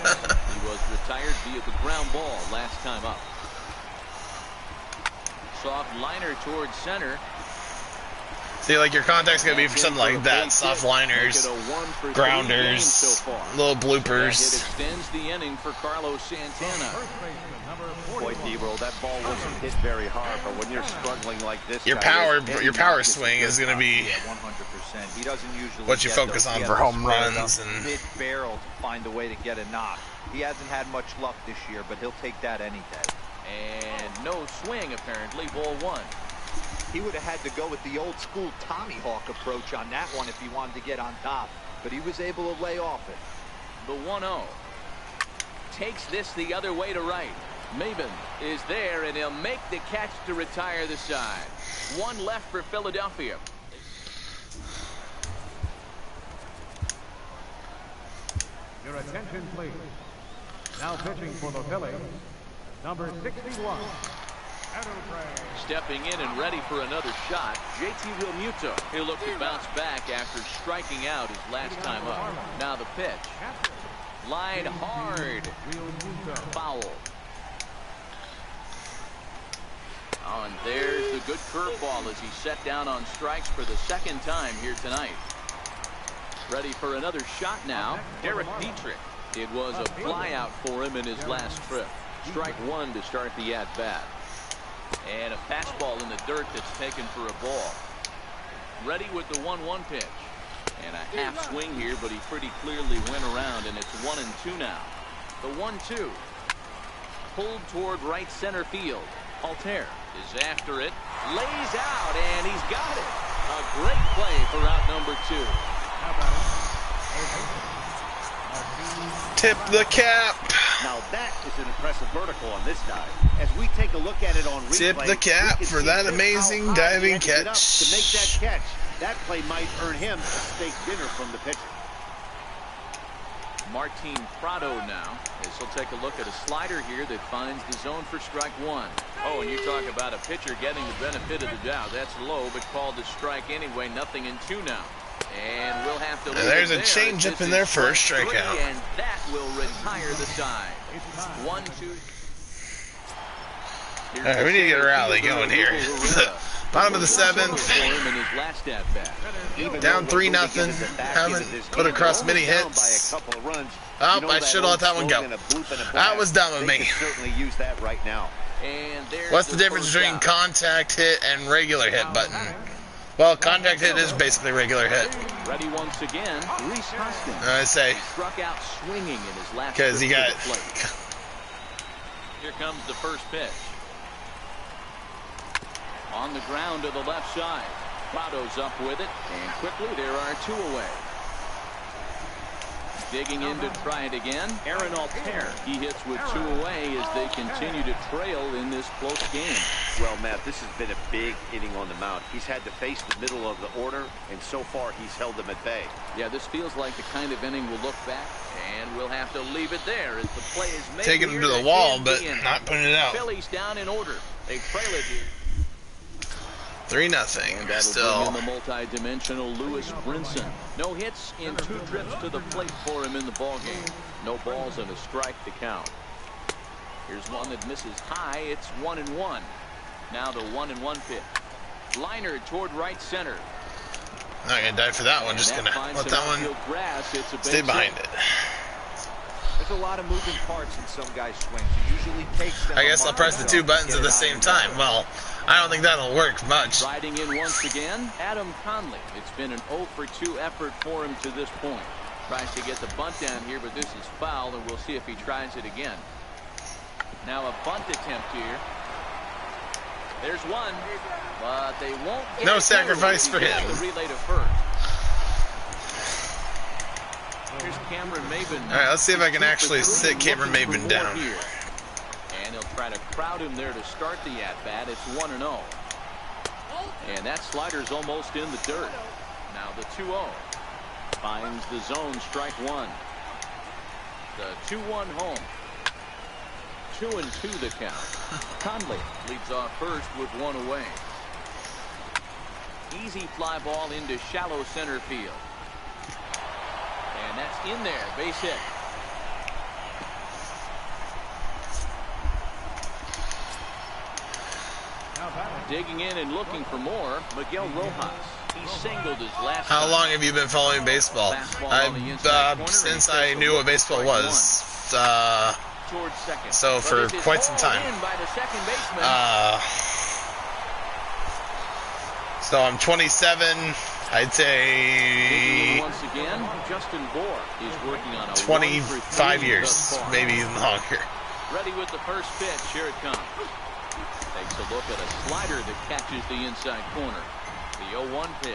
He was retired via the ground ball last time up. Soft liner towards center. See, like your contact's gonna be for something like that. Soft liners, grounders, little It bloopers. extends the inning for Carlos Santana. Boy, D-roll, that ball wasn't hit very hard, but when you're struggling like this, Your power swing is gonna be 100%. He doesn't usually what you get focus those. on He for has home to square it runs up and mid-barrel to find a way to get a knock. He hasn't had much luck this year, but he'll take that any day. And no swing apparently. Ball 1. He would have had to go with the old school Tommy Hawk approach on that one if he wanted to get on top, but he was able to lay off it. The 1-0 takes this the other way to right. Maben is there and he'll make the catch to retire the side. 1 left for Philadelphia. Your attention, please. Now pitching for the Phillies, number 61. Stepping in and ready for another shot, JT Realmuto. He'll look to bounce back after striking out his last time up. Now the pitch. Line hard. Foul. Oh, and there's the good curveball as he's set down on strikes for the 2nd time here tonight. Ready for another shot now. Derek Dietrich. It was a flyout for him in his last trip. Strike 1 to start the at-bat. And a fastball in the dirt that's taken for a ball. Ready with the 1-1 pitch. And a half swing here, but he pretty clearly went around, and it's 1-2 now. The 1-2. Pulled toward right center field. Altair is after it. Lays out, and he's got it. A great play for out number 2. tip the cap. Now that is an impressive vertical on this dive. As we take a look at it on replay, Tip the cap for that amazing diving catch. To make that catch, that play might earn him a steak dinner from the pitcher. Martin Prado now, as he'll take a look at a slider here that finds the zone for strike 1. Oh, and you talk about a pitcher getting the benefit of the doubt. That's low, but called a strike anyway. 0-2 now. And we'll have to. There's a changeup in there for a strikeout. And that will retire the side. 1-2. All right, we need to get a rally going here. Bottom of the 7th. Down 3-0. Haven't put across many hits. Oh, I should have let that one go. That was dumb of me. What's the difference between contact hit and regular hit button? Well, contact hit is basically regular hit. Ready once again, Reese Hoskins. I say. Struck out swinging in his last. Because he got. Here comes the first pitch. On the ground to the left side. Prado's up with it, and quickly there are 2 away. Digging in to try it again. Aaron Altair. He hits with 2 away as they continue to trail in this close game. Well, Matt, this has been a big inning on the mound. He's had to face the middle of the order, and so far he's held them at bay. Yeah, this feels like the kind of inning we'll look back, and we'll have to leave it there as the play is made. Taking him to the wall, but not putting it out. Phillies down in order. They trail it here. 3-0. Still. Bring in the multi-dimensional Lewis Brinson. No hits in 2 trips to the plate for him in the ballgame. No balls and a strike to count. Here's one that misses high. It's 1-1. Now the 1-1 pitch. Liner toward right center. Not gonna dive for that one. Just gonna let that one stay behind it. There's a lot of moving parts in some guys' swings. It usually takes them. I guess I'll press the 2 buttons at the same time. Well, I don't think that'll work much. Riding in once again, Adam Conley. It's been an 0 for 2 effort for him to this point. Tries to get the bunt down here, but this is foul, and we'll see if he tries it again. Now a bunt attempt here. There's one, but they won't get no it sacrifice for him. The relay to first. Here's Cameron Maben. All right, let's see if I can actually sit Cameron Maben down. Here. And he'll try to crowd him there to start the at-bat. It's 1-0. And that slider's almost in the dirt. Now the 2-0. Finds the zone, strike one. The 2-1 home. 2-2 the count. Conley leads off first with one away. Easy fly ball into shallow center field. And that's in there, base hit. Digging in and looking for more, Miguel Rojas. He singled his last. How long have you been following baseball? Since I knew what baseball was. So for quite some time. So I'm 27. I'd say once again, Justin Bohr is working on a 25 years, maybe even longer. Ready with the first pitch. Here it comes. Takes a look at a slider that catches the inside corner. The 0-1 pitch.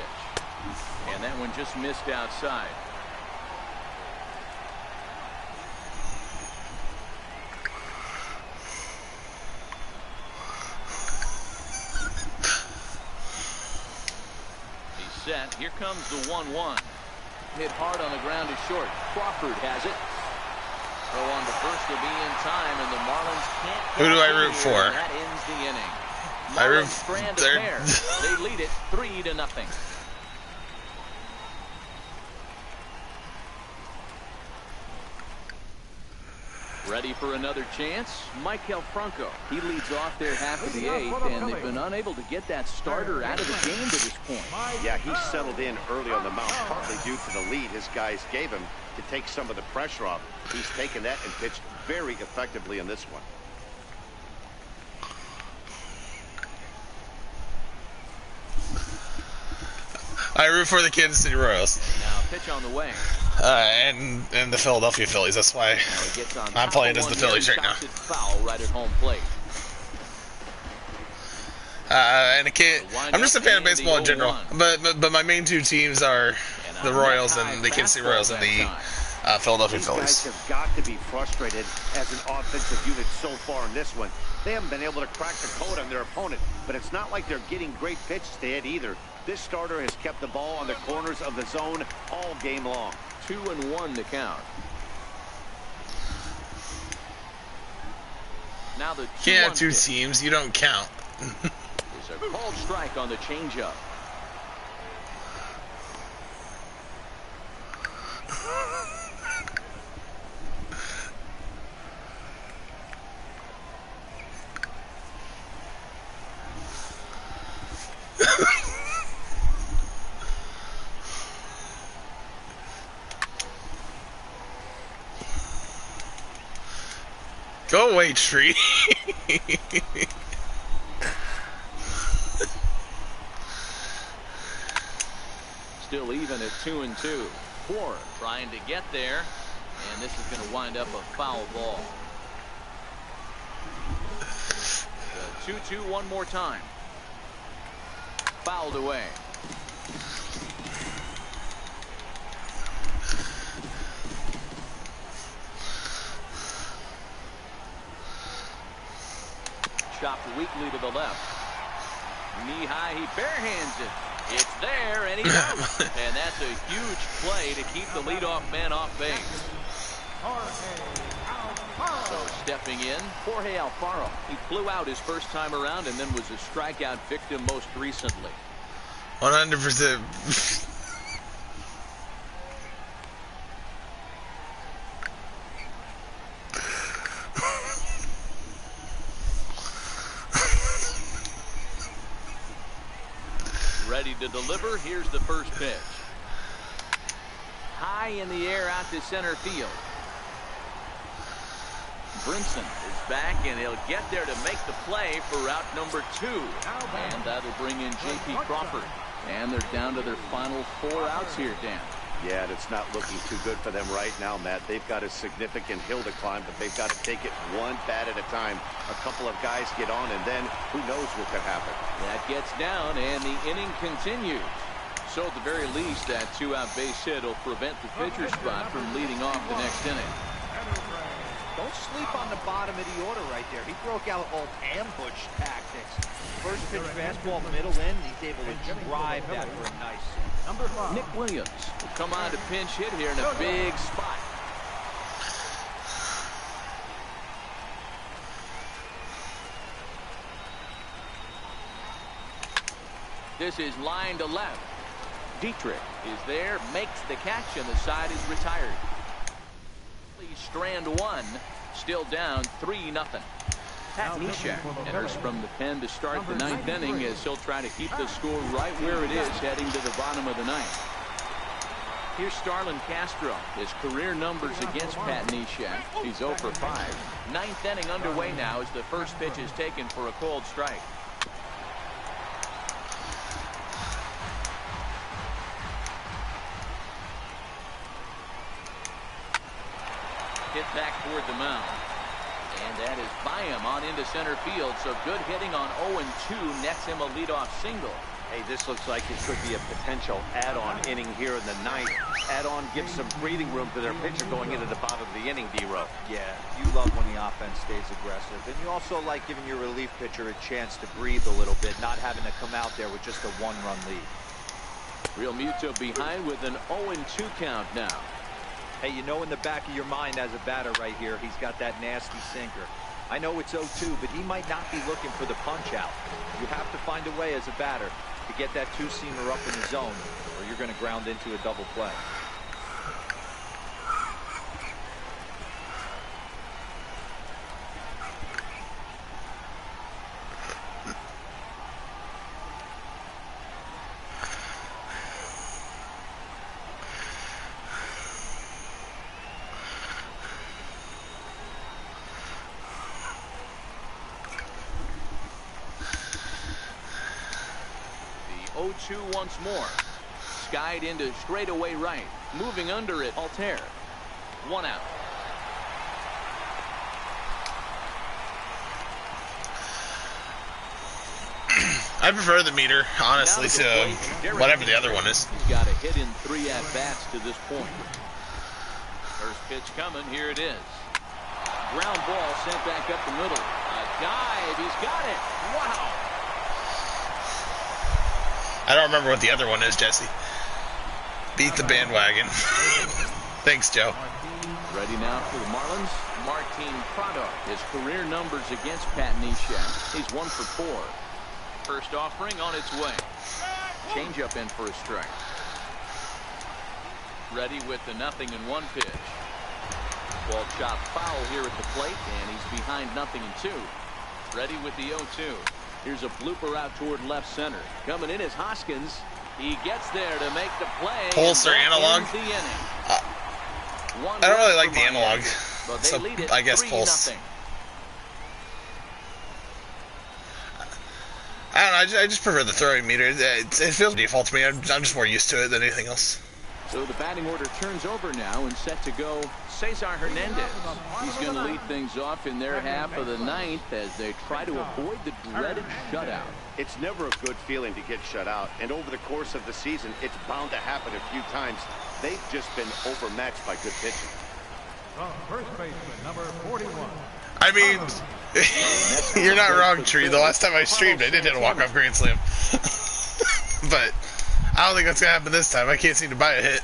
And that one just missed outside. He's set. Here comes the 1-1. Hit hard on the ground to short. Crawford has it. Throw on the first to be in time, and the Marlins can't. Who do I root for? That ends the inning. I root strand a pair. They lead it 3-0. Ready for another chance? Michael Franco. He leads off there half of the eighth, and they've been unable to get that starter out of the game to this point. Yeah, he settled in early on the mound, partly due to the lead his guys gave him to take some of the pressure off. He's taken that and pitched very effectively in this one. I root for the Kansas City Royals. Now pitch on the way. And the Philadelphia Phillies. That's why I'm playing as the Phillies right now. Foul right at home plate. And I'm just a fan of baseball in general. But my main two teams are the Royals and the Kansas City Royals and the Philadelphia Phillies. These guys have got to be frustrated as an offensive unit so far in this one. They haven't been able to crack the code on their opponent, but it's not like they're getting great pitches to hit either. This starter has kept the ball on the corners of the zone all game long. 2-1 to count. Now the can't have two teams. You don't count. It's a called strike on the changeup. Go away, tree. Still even at 2-2. Poor trying to get there, and this is going to wind up a foul ball. 2-2 one more time. Fouled away. Chopped weakly to the left. Knee high, he barehands it. It's there, and he's out. And that's a huge play to keep the leadoff man off base. So stepping in, Jorge Alfaro. He flew out his first time around and then was a strikeout victim most recently. 100%. Ready to deliver. Here's the first pitch. High in the air out to center field. Brinson is back, and he'll get there to make the play for route number 2. And that'll bring in J.P. Crawford. And they're down to their final 4 outs here, Dan. Yeah, and it's not looking too good for them right now, Matt. They've got a significant hill to climb, but they've got to take it one bat at a time. A couple of guys get on, and then who knows what could happen. That gets down, and the inning continues. So at the very least, that two-out base hit will prevent the pitcher spot from leading off the next inning. Don't sleep on the bottom of the order right there. He broke out old ambush tactics. First pitch fastball middle in. He's able to drive that for a nice hit. Nick Williams will come on to pinch hit here in a big spot. This is line to left. Dietrich is there, makes the catch, and the side is retired. Strand one, still down 3-0. Pat Neshek enters from the pen to start the ninth inning as he'll try to keep the score right where it is heading to the bottom of the ninth. Here's Starlin Castro. His career numbers against Pat Neshek. He's 0 for 5. Ninth inning underway now as the first pitch is taken for a cold strike. Hit back toward the mound. And that is by him on into center field. So good hitting on 0-2 nets him a leadoff single. Hey, this looks like it could be a potential add-on inning here in the ninth. Add-on gives some breathing room to their pitcher going into the bottom of the inning, D-Row. Yeah, you love when the offense stays aggressive. And you also like giving your relief pitcher a chance to breathe a little bit, not having to come out there with just a one-run lead. Real Muto behind with an 0-2 count now. Hey, you know in the back of your mind as a batter right here, he's got that nasty sinker. I know it's 0-2, but he might not be looking for the punch out. You have to find a way as a batter to get that two-seamer up in the zone, or you're going to ground into a double play. The 0-2 once more. Skied into straightaway right. Moving under it, Altair. 1 out. I prefer the meter, honestly, to whatever the other one is. He's got a hit in 3 at-bats to this point. First pitch coming. Here it is. Ground ball sent back up the middle. A dive. He's got it. Wow. I don't remember what the other one is, Jesse. Beat the bandwagon. Thanks, Joe. Ready now for the Marlins. Martin Prado. His career numbers against Pat Neshek. He's 1 for 4. First offering on its way. Changeup in for a strike. Ready with the 0-1 pitch. Ball chopped foul here at the plate, and he's behind 0-2. Ready with the 0-2. Here's a blooper out toward left center. Coming in is Hoskins. He gets there to make the play. Pulse or analog? I don't really like the analog, so I guess pulse. I don't know, I just prefer the throwing meter. It feels default to me. I'm just more used to it than anything else. So the batting order turns over now and set to go Cesar Hernandez. He's going to lead things off in their half of the ninth as they try to avoid the dreaded shutout. It's never a good feeling to get shut out, and over the course of the season, it's bound to happen a few times. They've just been overmatched by good pitching. First baseman, number 41. I mean, you're not wrong, Tree. The last time I streamed, I did hit a walk-off grand slam. But I don't think that's going to happen this time. I can't seem to buy a hit.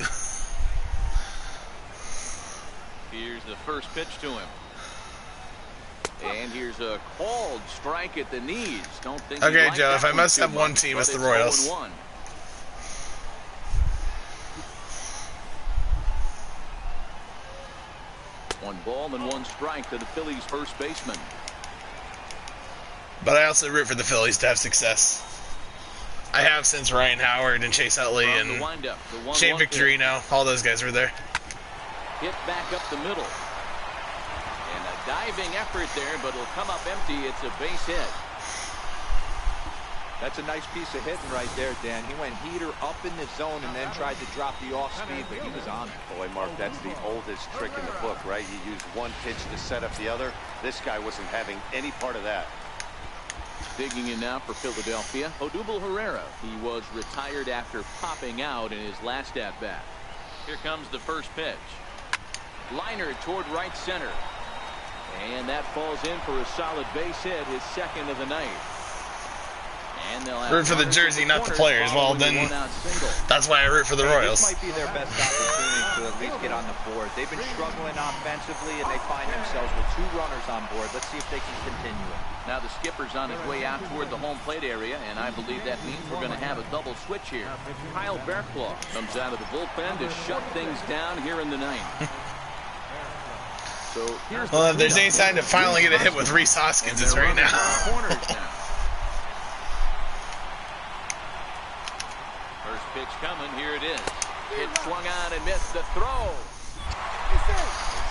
Here's the first pitch to him. And here's a called strike at the knees. Don't think. Okay, Joe, if I must have one team, it's the Royals. 0-1. One ball and 1 strike to the Phillies first baseman. But I also root for the Phillies to have success. I have since Ryan Howard and Chase Utley and Shane Victorino. All those guys were there. Hit back up the middle. And a diving effort there, but it'll come up empty. It's a base hit. That's a nice piece of hitting right there, Dan. He went heater up in the zone and then tried to drop the off speed, but he was on it. Boy, Mark, that's the oldest trick in the book, right? You use one pitch to set up the other. This guy wasn't having any part of that. Digging in now for Philadelphia, Odubel Herrera. He was retired after popping out in his last at-bat. Here comes the first pitch. Liner toward right center. And that falls in for a solid base hit, his second of the night. And they'll have root for the jersey, not the players. Well, then that's why I root for the Royals. This might be their best opportunity to at least get on the board. They've been struggling offensively, and they find themselves with 2 runners on board. Let's see if they can continue it. Now the skipper's on his way out toward the home plate area, and I believe that means we're going to have a double switch here. Kyle Berklaw comes out of the bullpen to shut things down here in the ninth. So here's well, if there's any sign to finally get a hit with Rhys Hoskins, it's right now. First pitch coming, here it is. It swung on and missed the throw.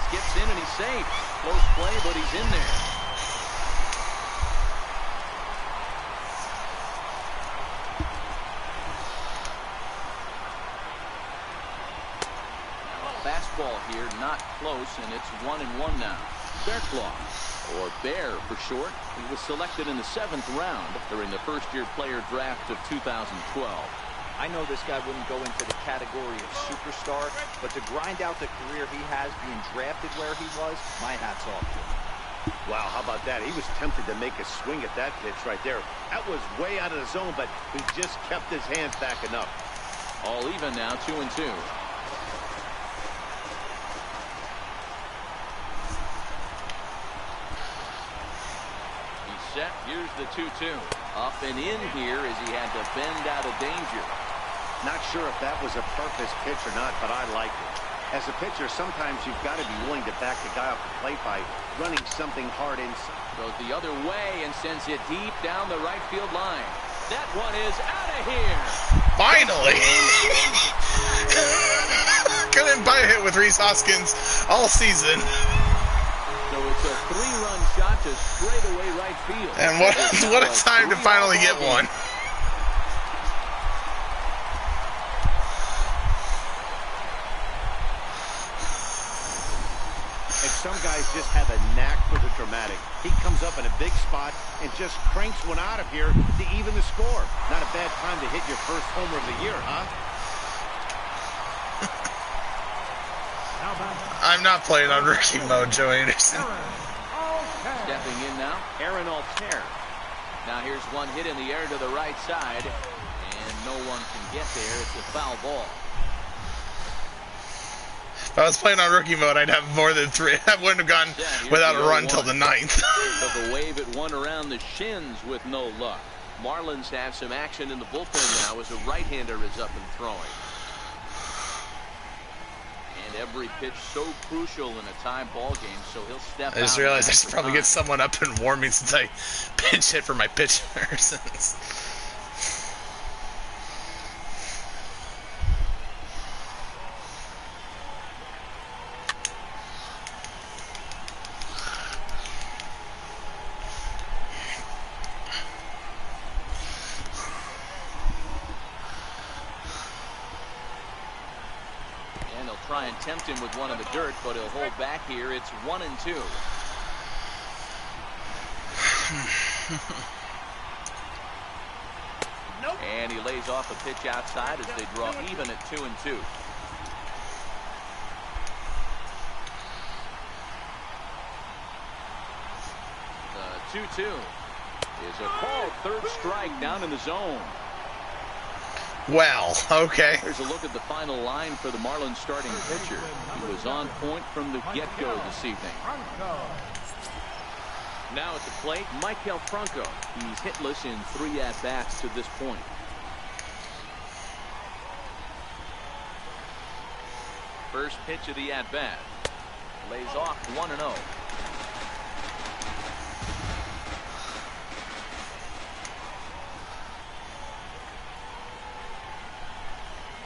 Skips in and he's safe. Close play, but he's in there. Fastball here, not close, and it's 1-1 now. Berklaw, or Bear for short. He was selected in the 7th round during the first-year player draft of 2012. I know this guy wouldn't go into the category of superstar, but to grind out the career he has being drafted where he was, my hat's off to him. Wow, how about that? He was tempted to make a swing at that pitch right there. That was way out of the zone, but he just kept his hands back enough. All even now, 2-2. Set. Here's the 2-2. Up and in here as he had to bend out of danger. Not sure if that was a purpose pitch or not, but I liked it. As a pitcher, sometimes you've got to be willing to back the guy off the plate by running something hard inside. Goes the other way and sends it deep down the right field line. That one is out of here. Finally. Couldn't buy a hit with Rhys Hoskins all season. So it's a 3-run shot to straightaway right field. And what a time to finally get one. And some guys just have a knack for the dramatic. He comes up in a big spot and just cranks one out of here to even the score. Not a bad time to hit your first homer of the year, huh? I'm not playing on rookie mode, Joe Anderson. Stepping in now, Aaron Altair. Now here's one hit in the air to the right side, and no one can get there. It's a foul ball. If I was playing on rookie mode, I'd have more than 3. I wouldn't have gone without a run till the 9th. Took a wave at one around the shins with no luck. Marlins have some action in the bullpen now as a right-hander is up and throwing. And every pitch so crucial in a tie ball game, so he'll step out. I just realized I should probably get someone up and warming since I pinch hit for my pitchers. Try and tempt him with one in the dirt, but he'll hold back here. It's 1-2. Nope. And he lays off a pitch outside as they draw even at 2-2. The 2-2 is a called third strike down in the zone. Well, okay. Here's a look at the final line for the Marlins starting pitcher. He was on point from the get-go this evening. Now at the plate, Maikel Franco. He's hitless in 3 at-bats to this point. First pitch of the at-bat. Lays off 1-0.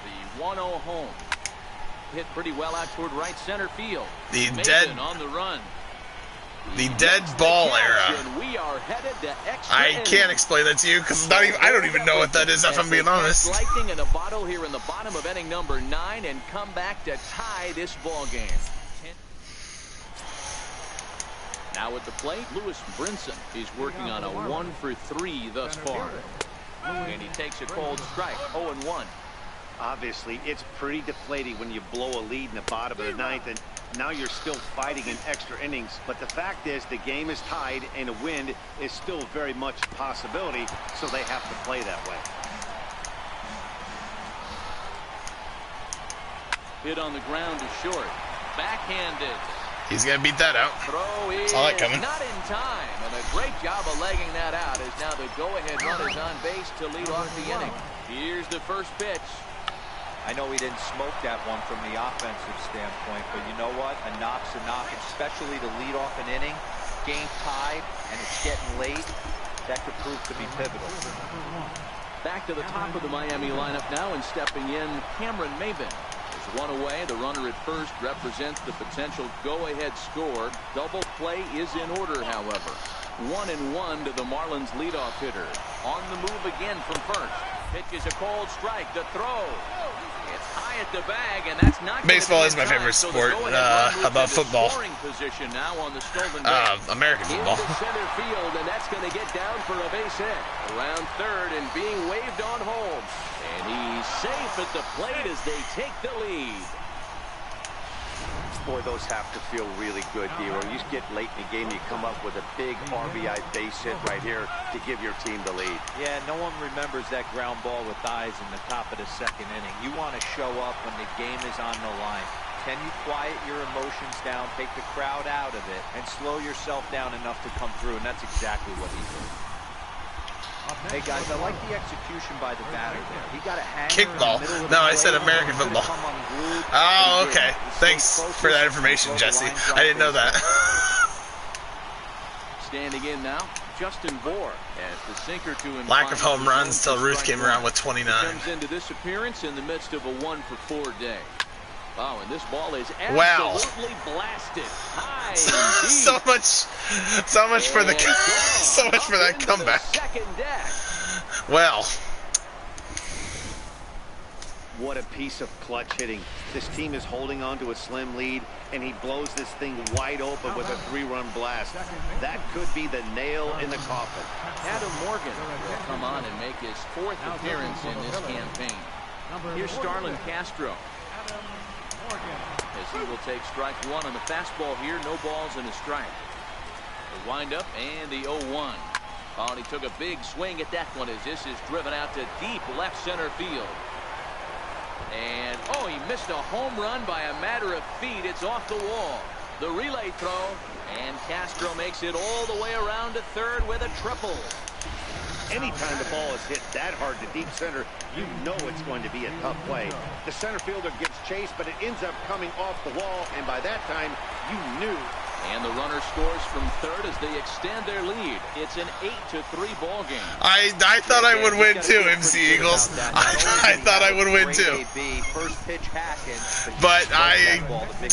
The 1-0 home. Hit pretty well out toward right center field. The Mason dead on the run. The dead ball era. We are headed to extra I can't explain that to you because I don't even know what that is, if I'm being honest. Lightning in a bottle here in the bottom of inning number 9 and come back to tie this ball game. Now at the plate, Lewis Brinson. He's working on a 1-for-3 thus far. And he takes a cold strike, 0-1. Obviously, it's pretty deflating when you blow a lead in the bottom of the 9th, and now you're still fighting in extra innings. But the fact is, the game is tied, and a win is still very much a possibility, so they have to play that way. Hit on the ground to short. Backhanded. He's going to beat that out. Throw is Saw that coming. not in time, and a great job of legging that out as now the go-ahead run is on base to lead off the inning. Here's the first pitch. I know he didn't smoke that one from the offensive standpoint, but you know what? A knock's a knock, especially to lead off an inning. Game tied, and it's getting late. That could prove to be pivotal. Back to the top of the Miami lineup now, and stepping in, Cameron Maybin. There's one away. The runner at first represents the potential go-ahead score. Double play is in order, however. 1-1 to the Marlins leadoff hitter. On the move again from first. Pitch is a cold strike. The throw. It's high at the bag, and that's not. Baseball is my favorite sport. Above football. Position now on the stolen American football. Into center field, and that's going to get down for a base hit. Around third and being waved on home. And he's safe at the plate as they take the lead. Boy, those have to feel really good, Dero. You get late in the game, you come up with a big RBI base hit right here to give your team the lead. Yeah, no one remembers that ground ball with eyes in the top of the second inning. You want to show up when the game is on the line. Can you quiet your emotions down, take the crowd out of it, and slow yourself down enough to come through? And that's exactly what he did. Hey guys, I like the execution by the batter there. He got a hanger. Kickball. No, I said American football. Oh, okay. Thanks for that information, Jesse. I didn't know that. Standing in now, Justin Bohr as the sinker to him. Lack of home runs till Ruth came around with 29. Comes into this appearance in the midst of a 1-for-4 day. Wow, and this ball is absolutely blasted. High so much for the for that comeback. Second deck. Well, what a piece of clutch hitting. This team is holding on to a slim lead, and he blows this thing wide open with a 3-run blast. That could be the nail in the coffin. Adam Morgan will come on and make his 4th appearance in this campaign. Here's Starlin Castro. As he will take strike 1 on the fastball here. No balls and a strike. The windup and the 0-1. Oh, and he took a big swing at that one as this is driven out to deep left center field. And, oh, he missed a home run by a matter of feet. It's off the wall. The relay throw, and Castro makes it all the way around to third with a triple. Anytime the ball is hit that hard to deep center, you know it's going to be a tough play. The center fielder gets chased, but it ends up coming off the wall, and by that time, you knew. And the runner scores from third as they extend their lead. It's an 8-3 ball game. I thought I would win too, MC Eagles. I thought I would win too. But I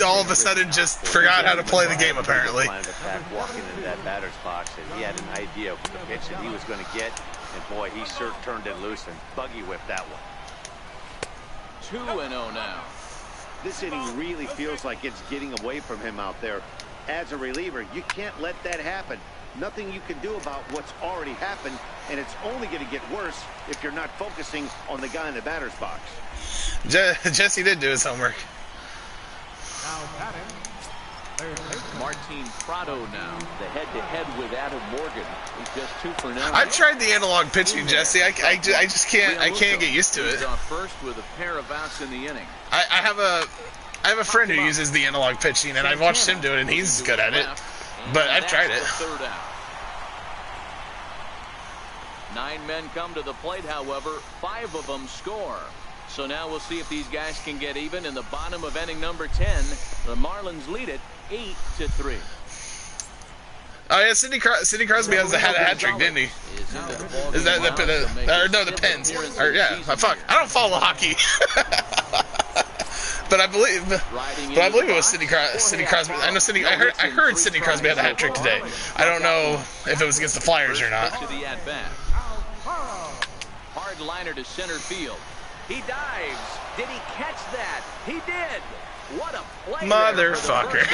all of a sudden just forgot how to play the game, apparently. Walking into that batter's box, and he had an idea of the pitch that he was going to get, and boy, he sure turned it loose and buggy whipped that one. 2-0 now. This inning really feels like it's getting away from him out there. As a reliever, you can't let that happen. Nothing you can do about what's already happened, and it's only going to get worse if you're not focusing on the guy in the batter's box. Jesse did do his homework. Martin Prado now, the head-to-head with Adam Morgan. He's just 2 for 9. I've tried the analog pitching, Jesse. I just can't get used to it. He's off first with a pair of outs in the inning. I have a friend who uses the analog pitching, and I've watched him do it, and he's good at it. But I've tried it. 9 men come to the plate, however. 5 of them score. So now we'll see if these guys can get even in the bottom of inning number 10. The Marlins lead it 8-3. Oh yeah, Sidney Crosby had a hat trick, didn't he? Is that the Pens? Or yeah, fuck, I don't follow hockey. But I believe it was Sidney Crosby. I know Sidney. I heard Sidney Crosby had a hat trick today. I don't know if it was against the Flyers or not. Hard liner to center field. He dives. Did he catch that? He did. What a play. Motherfucker.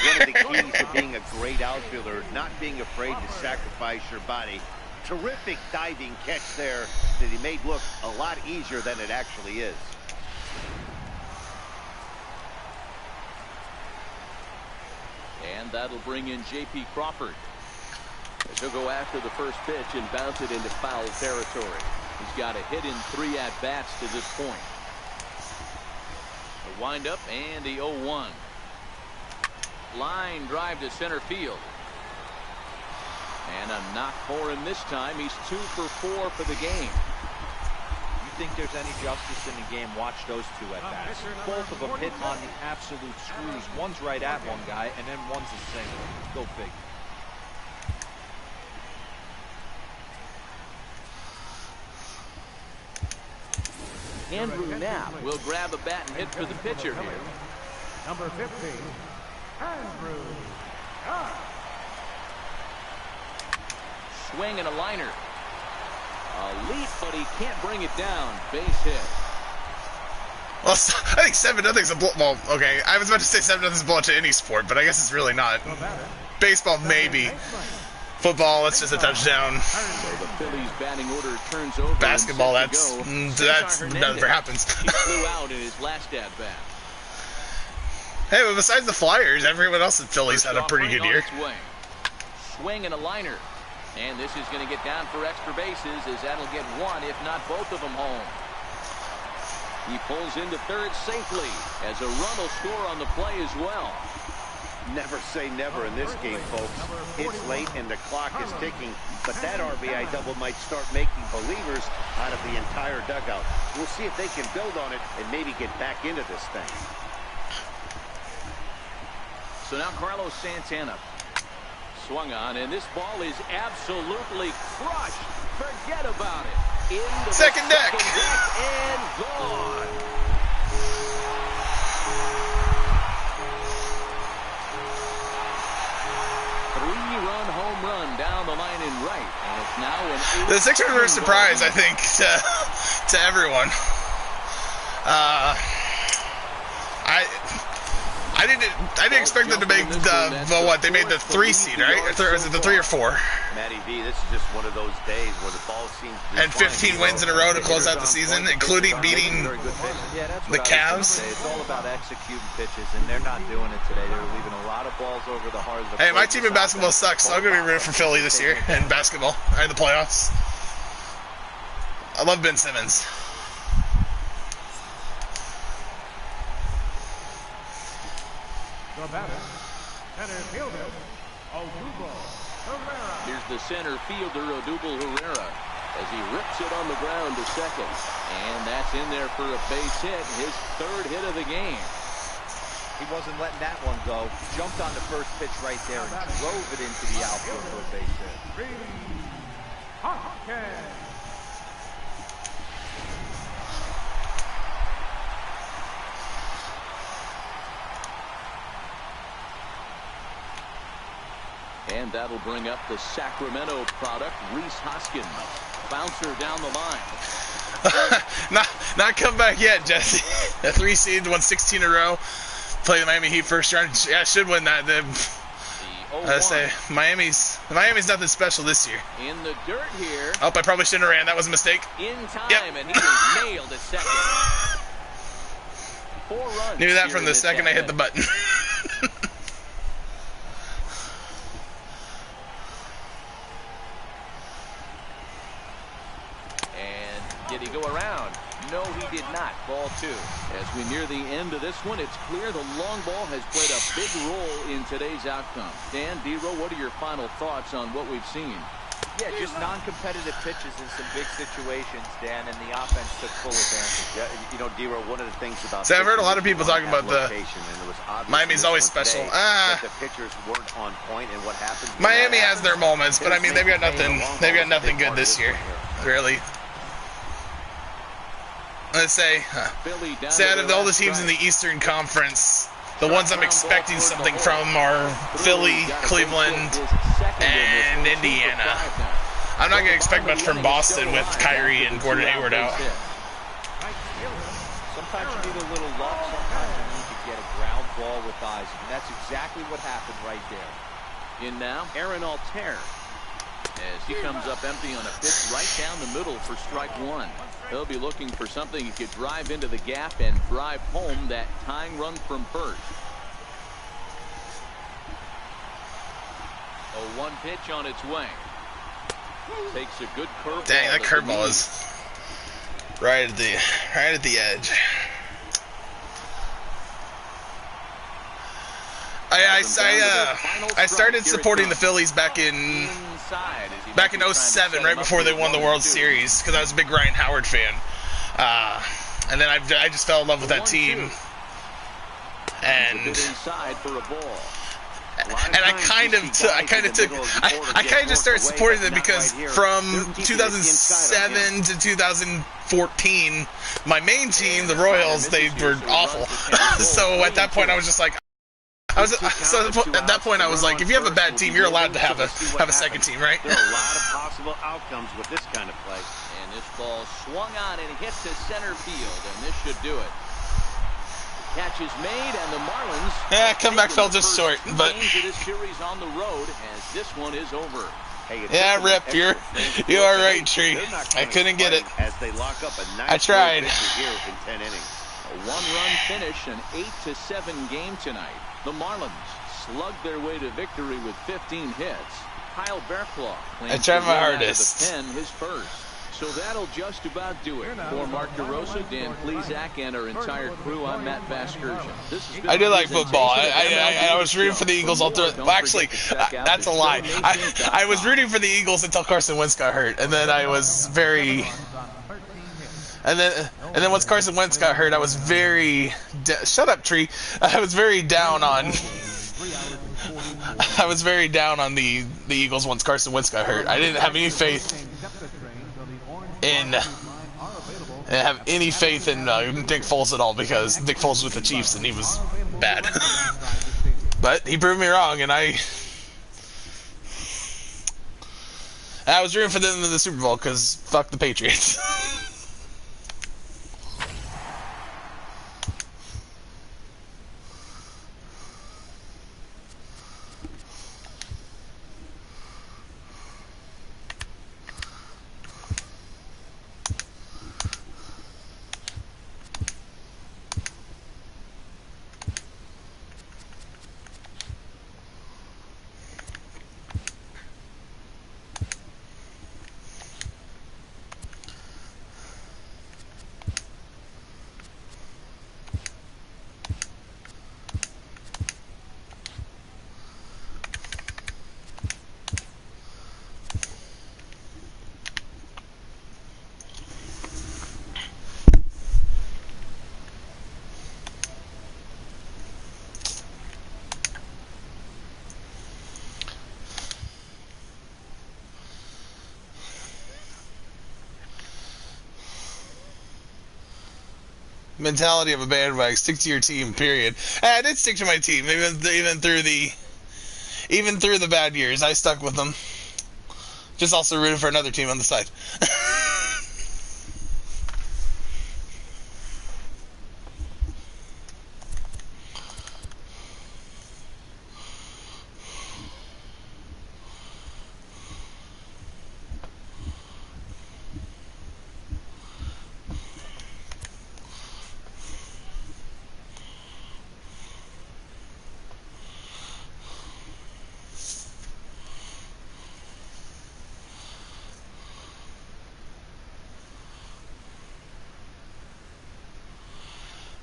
One of the keys to being a great outfielder, not being afraid to sacrifice your body. Terrific diving catch there that he made look a lot easier than it actually is. And that'll bring in J.P. Crawford. As he'll go after the first pitch and bounce it into foul territory. He's got a hit in 3 at-bats to this point. The windup and the 0-1. Line drive to center field. And a knock for him this time. He's 2 for 4 for the game. You think there's any justice in the game? Watch those 2 at-bats. Both of them hit on the absolute screws. One's right at one guy, and then one's a single. Go figure. Andrew Knapp will grab a bat and hit for the pitcher here. Number 15, Andrew Knapp. Swing and a liner. A leap, but he can't bring it down. Base hit. Well, I think 7-0's a blow. Well, okay, I was about to say 7-0's a blow to any sport, but I guess it's really not. Baseball, maybe. Football, it's just a touchdown. So the Phillies batting order turns over. Basketball, that's never happens. He flew out in his last at bat. Hey, but besides the Flyers, everyone else in Phillies had a pretty good year. Swing and a liner. And this is going to get down for extra bases as that'll get 1, if not both of them home. He pulls into third safely as a run will score on the play as well. Never say never in this game, folks. It's late and the clock is ticking, but that RBI double might start making believers out of the entire dugout. We'll see if they can build on it and maybe get back into this thing. So now Carlos Santana swung on, and this ball is absolutely crushed. Forget about it. Into second deck and gone. Three-run home run down the line in right, and it's now an 8. The Sixers were a surprise, I think, to everyone. I didn't expect them to make what they made the 3 seed, right? Or is it the 3 or 4? Matty V, this is just one of those days where the ball seems to be and 15 wins in a row to close out the season, including beating the Cavs. It's all about executing pitches, and they're not doing it today. They're leaving a lot of balls over the heart of the plate. Hey, my team in basketball sucks, so I'm going to be rooting for Philly this year in basketball, in the playoffs. I love Ben Simmons. The batter, center fielder, Odubel Herrera. Here's the center fielder, Odubel Herrera, as he rips it on the ground to second. And that's in there for a base hit, his 3rd hit of the game. He wasn't letting that one go. He jumped on the first pitch right there and drove it into the outfield for a base hit. Hopkins. And that'll bring up the Sacramento product, Rhys Hoskins. Bouncer down the line. not come back yet, Jesse. A 3 seed, won 16 in a row. Play the Miami Heat first round. Yeah, should win that. I say Miami's nothing special this year. In the dirt here. Oh, I probably shouldn't have ran. That was a mistake. In time, yep. And he was nailed at second. 4 runs. Knew that from the second I hit the button. Did he go around? No, he did not. Ball 2. As we near the end of this one, it's clear the long ball has played a big role in today's outcome. Dan, D-Row, what are your final thoughts on what we've seen? Yeah, just non-competitive pitches in some big situations, Dan, and the offense took full advantage. Yeah, you know, D-Row, one of the things about... So I've heard a lot of people talking about the... Miami's always special. The pitchers weren't on point, and what happened... Miami has their moments, but I mean, they've got nothing good this year, really. Let's say, out of all the teams in the Eastern Conference, the ones I'm expecting something from are Philly, Cleveland, and Indiana. I'm not going to expect much from Boston with Kyrie and Gordon Hayward out. Sometimes you need a little luck. Sometimes you need to get a ground ball with eyes. And that's exactly what happened right there. In now, Aaron Altair. As he comes up empty on a pitch right down the middle for strike one. He'll be looking for something he could drive into the gap and drive home that tying run from first. A one pitch on its way. Takes a good curveball. Dang, that curveball is right at the edge. I started supporting the Phillies back in 07, right before they won the World Series, because I was a big Ryan Howard fan. And then I just fell in love with that team. And I kind of just started supporting them because from 2007 to 2014, my main team, the Royals, they were awful. So at that point, I was just like, at that point, I was like, if you have a bad team, you're allowed to have a second team, right? There are a lot of possible outcomes with this kind of play. And this ball swung on and hit to center field, and this should do it. Catch is made, and the Marlins. Yeah, comeback fell just short, but. This series on the road as this one is over. Yeah, Rip, you are right, Tree. I couldn't get it. As they lock up a nice I tried. Here in 10 innings. A one-run finish, an 8-7 game tonight. The Marlins slugged their way to victory with 15 hits. Kyle Bearclaw I tried my hardest. The pen, his first. So that'll just about do it. For Mark DeRosa, Dan Plesac, and our entire crew, I'm Matt Vasgersian. I do like football. I was rooting for the Eagles all through. Well, actually, that's a lie. I was rooting for the Eagles until Carson Wentz got hurt, and then I was very. And then once Carson Wentz got hurt, I was very. Shut up, Tree. I was very down on. I was very down on the Eagles once Carson Wentz got hurt. I didn't have any faith in Nick Foles at all, because Nick Foles was with the Chiefs and he was bad. But he proved me wrong, and I was rooting for them in the Super Bowl because fuck the Patriots. Mentality of a bandwagon: stick to your team. Period. I did stick to my team, even through the bad years. I stuck with them. Just also rooting for another team on the side.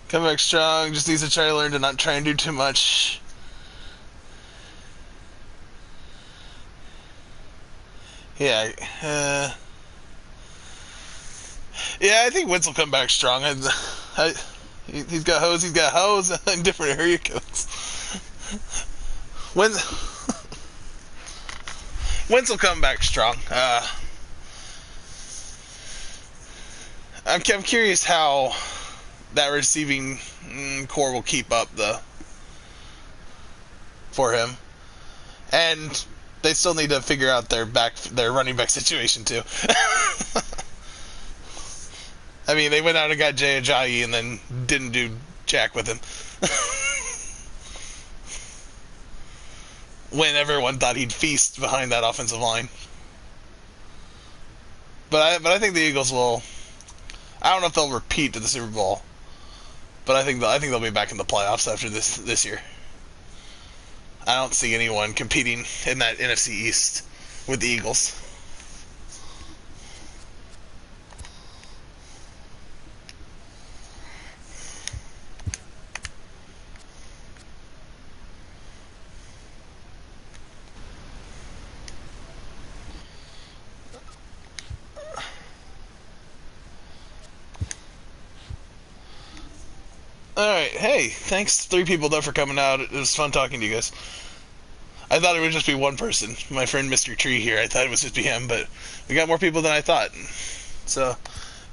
Come back strong. Just needs to try to learn to not try and do too much. Yeah. Yeah, I think Wentz will come back strong. He's got hose. He's got hose. In different area codes. Wentz will come back strong. I'm curious how that receiving core will keep up for him, and they still need to figure out their running back situation too. I mean, they went out and got Jay Ajayi and then didn't do jack with him. When everyone thought he'd feast behind that offensive line. But I think the Eagles will. I don't know if they'll repeat to the Super Bowl, but I think they'll be back in the playoffs after this year. I don't see anyone competing in that NFC East with the Eagles. Alright, hey, thanks 3 people though for coming out. It was fun talking to you guys. I thought it would just be one person. My friend Mr. Tree here, I thought it would just be him, but we got more people than I thought. So,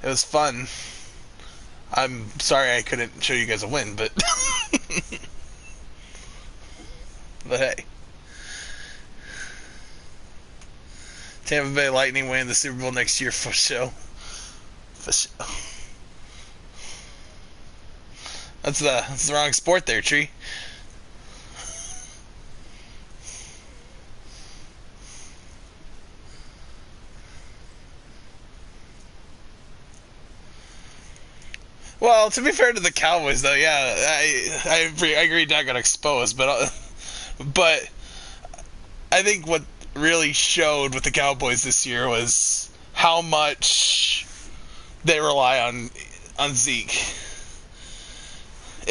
it was fun. I'm sorry I couldn't show you guys a win, but... but hey. Tampa Bay Lightning win the Super Bowl next year for sure. For sure. That's the wrong sport there, Tree. Well, to be fair to the Cowboys, though, yeah, I agree Dak got exposed, but I think what really showed with the Cowboys this year was how much they rely on Zeke.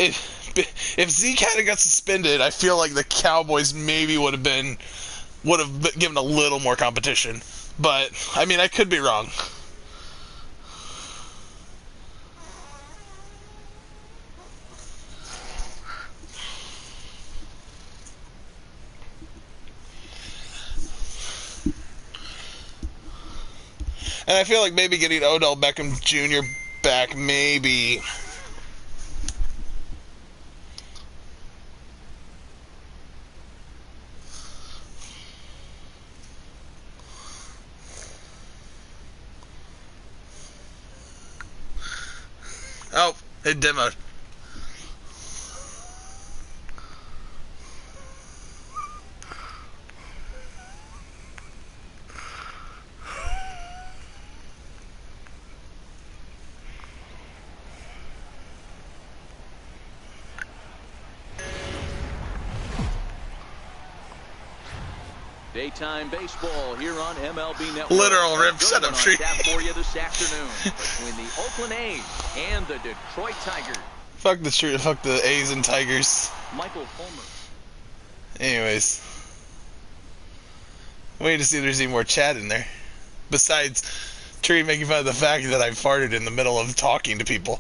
If Zeke hadn't got suspended, I feel like the Cowboys maybe would have given a little more competition. But I mean, I could be wrong. And I feel like maybe getting Odell Beckham Jr. back, maybe. Oh, it demoed. Daytime baseball here on MLB Network. Literal rip setup tree. For you this afternoon between the Oakland A's and the Detroit Tigers. Fuck the A's and Tigers. Michael Fulmer. Anyways, wait to see if there's any more chat in there. Besides, Tree making fun of the fact that I farted in the middle of talking to people.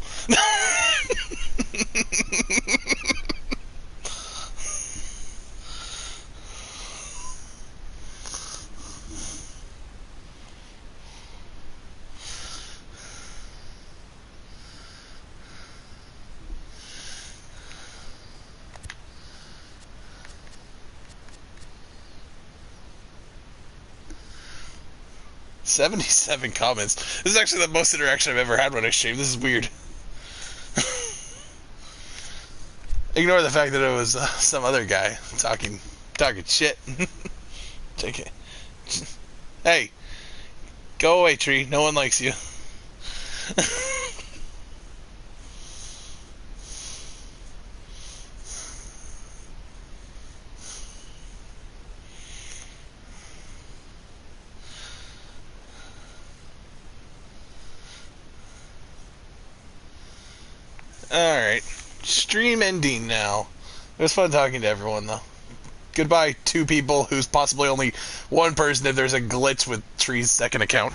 $77 comments. This is actually the most interaction I've ever had when I stream. This is weird. Ignore the fact that it was some other guy talking shit. JK. Hey, go away, Tree. No one likes you. Alright, stream ending now. It was fun talking to everyone, though. Goodbye, 2 people who's possibly only 1 person if there's a glitch with Tree's second account.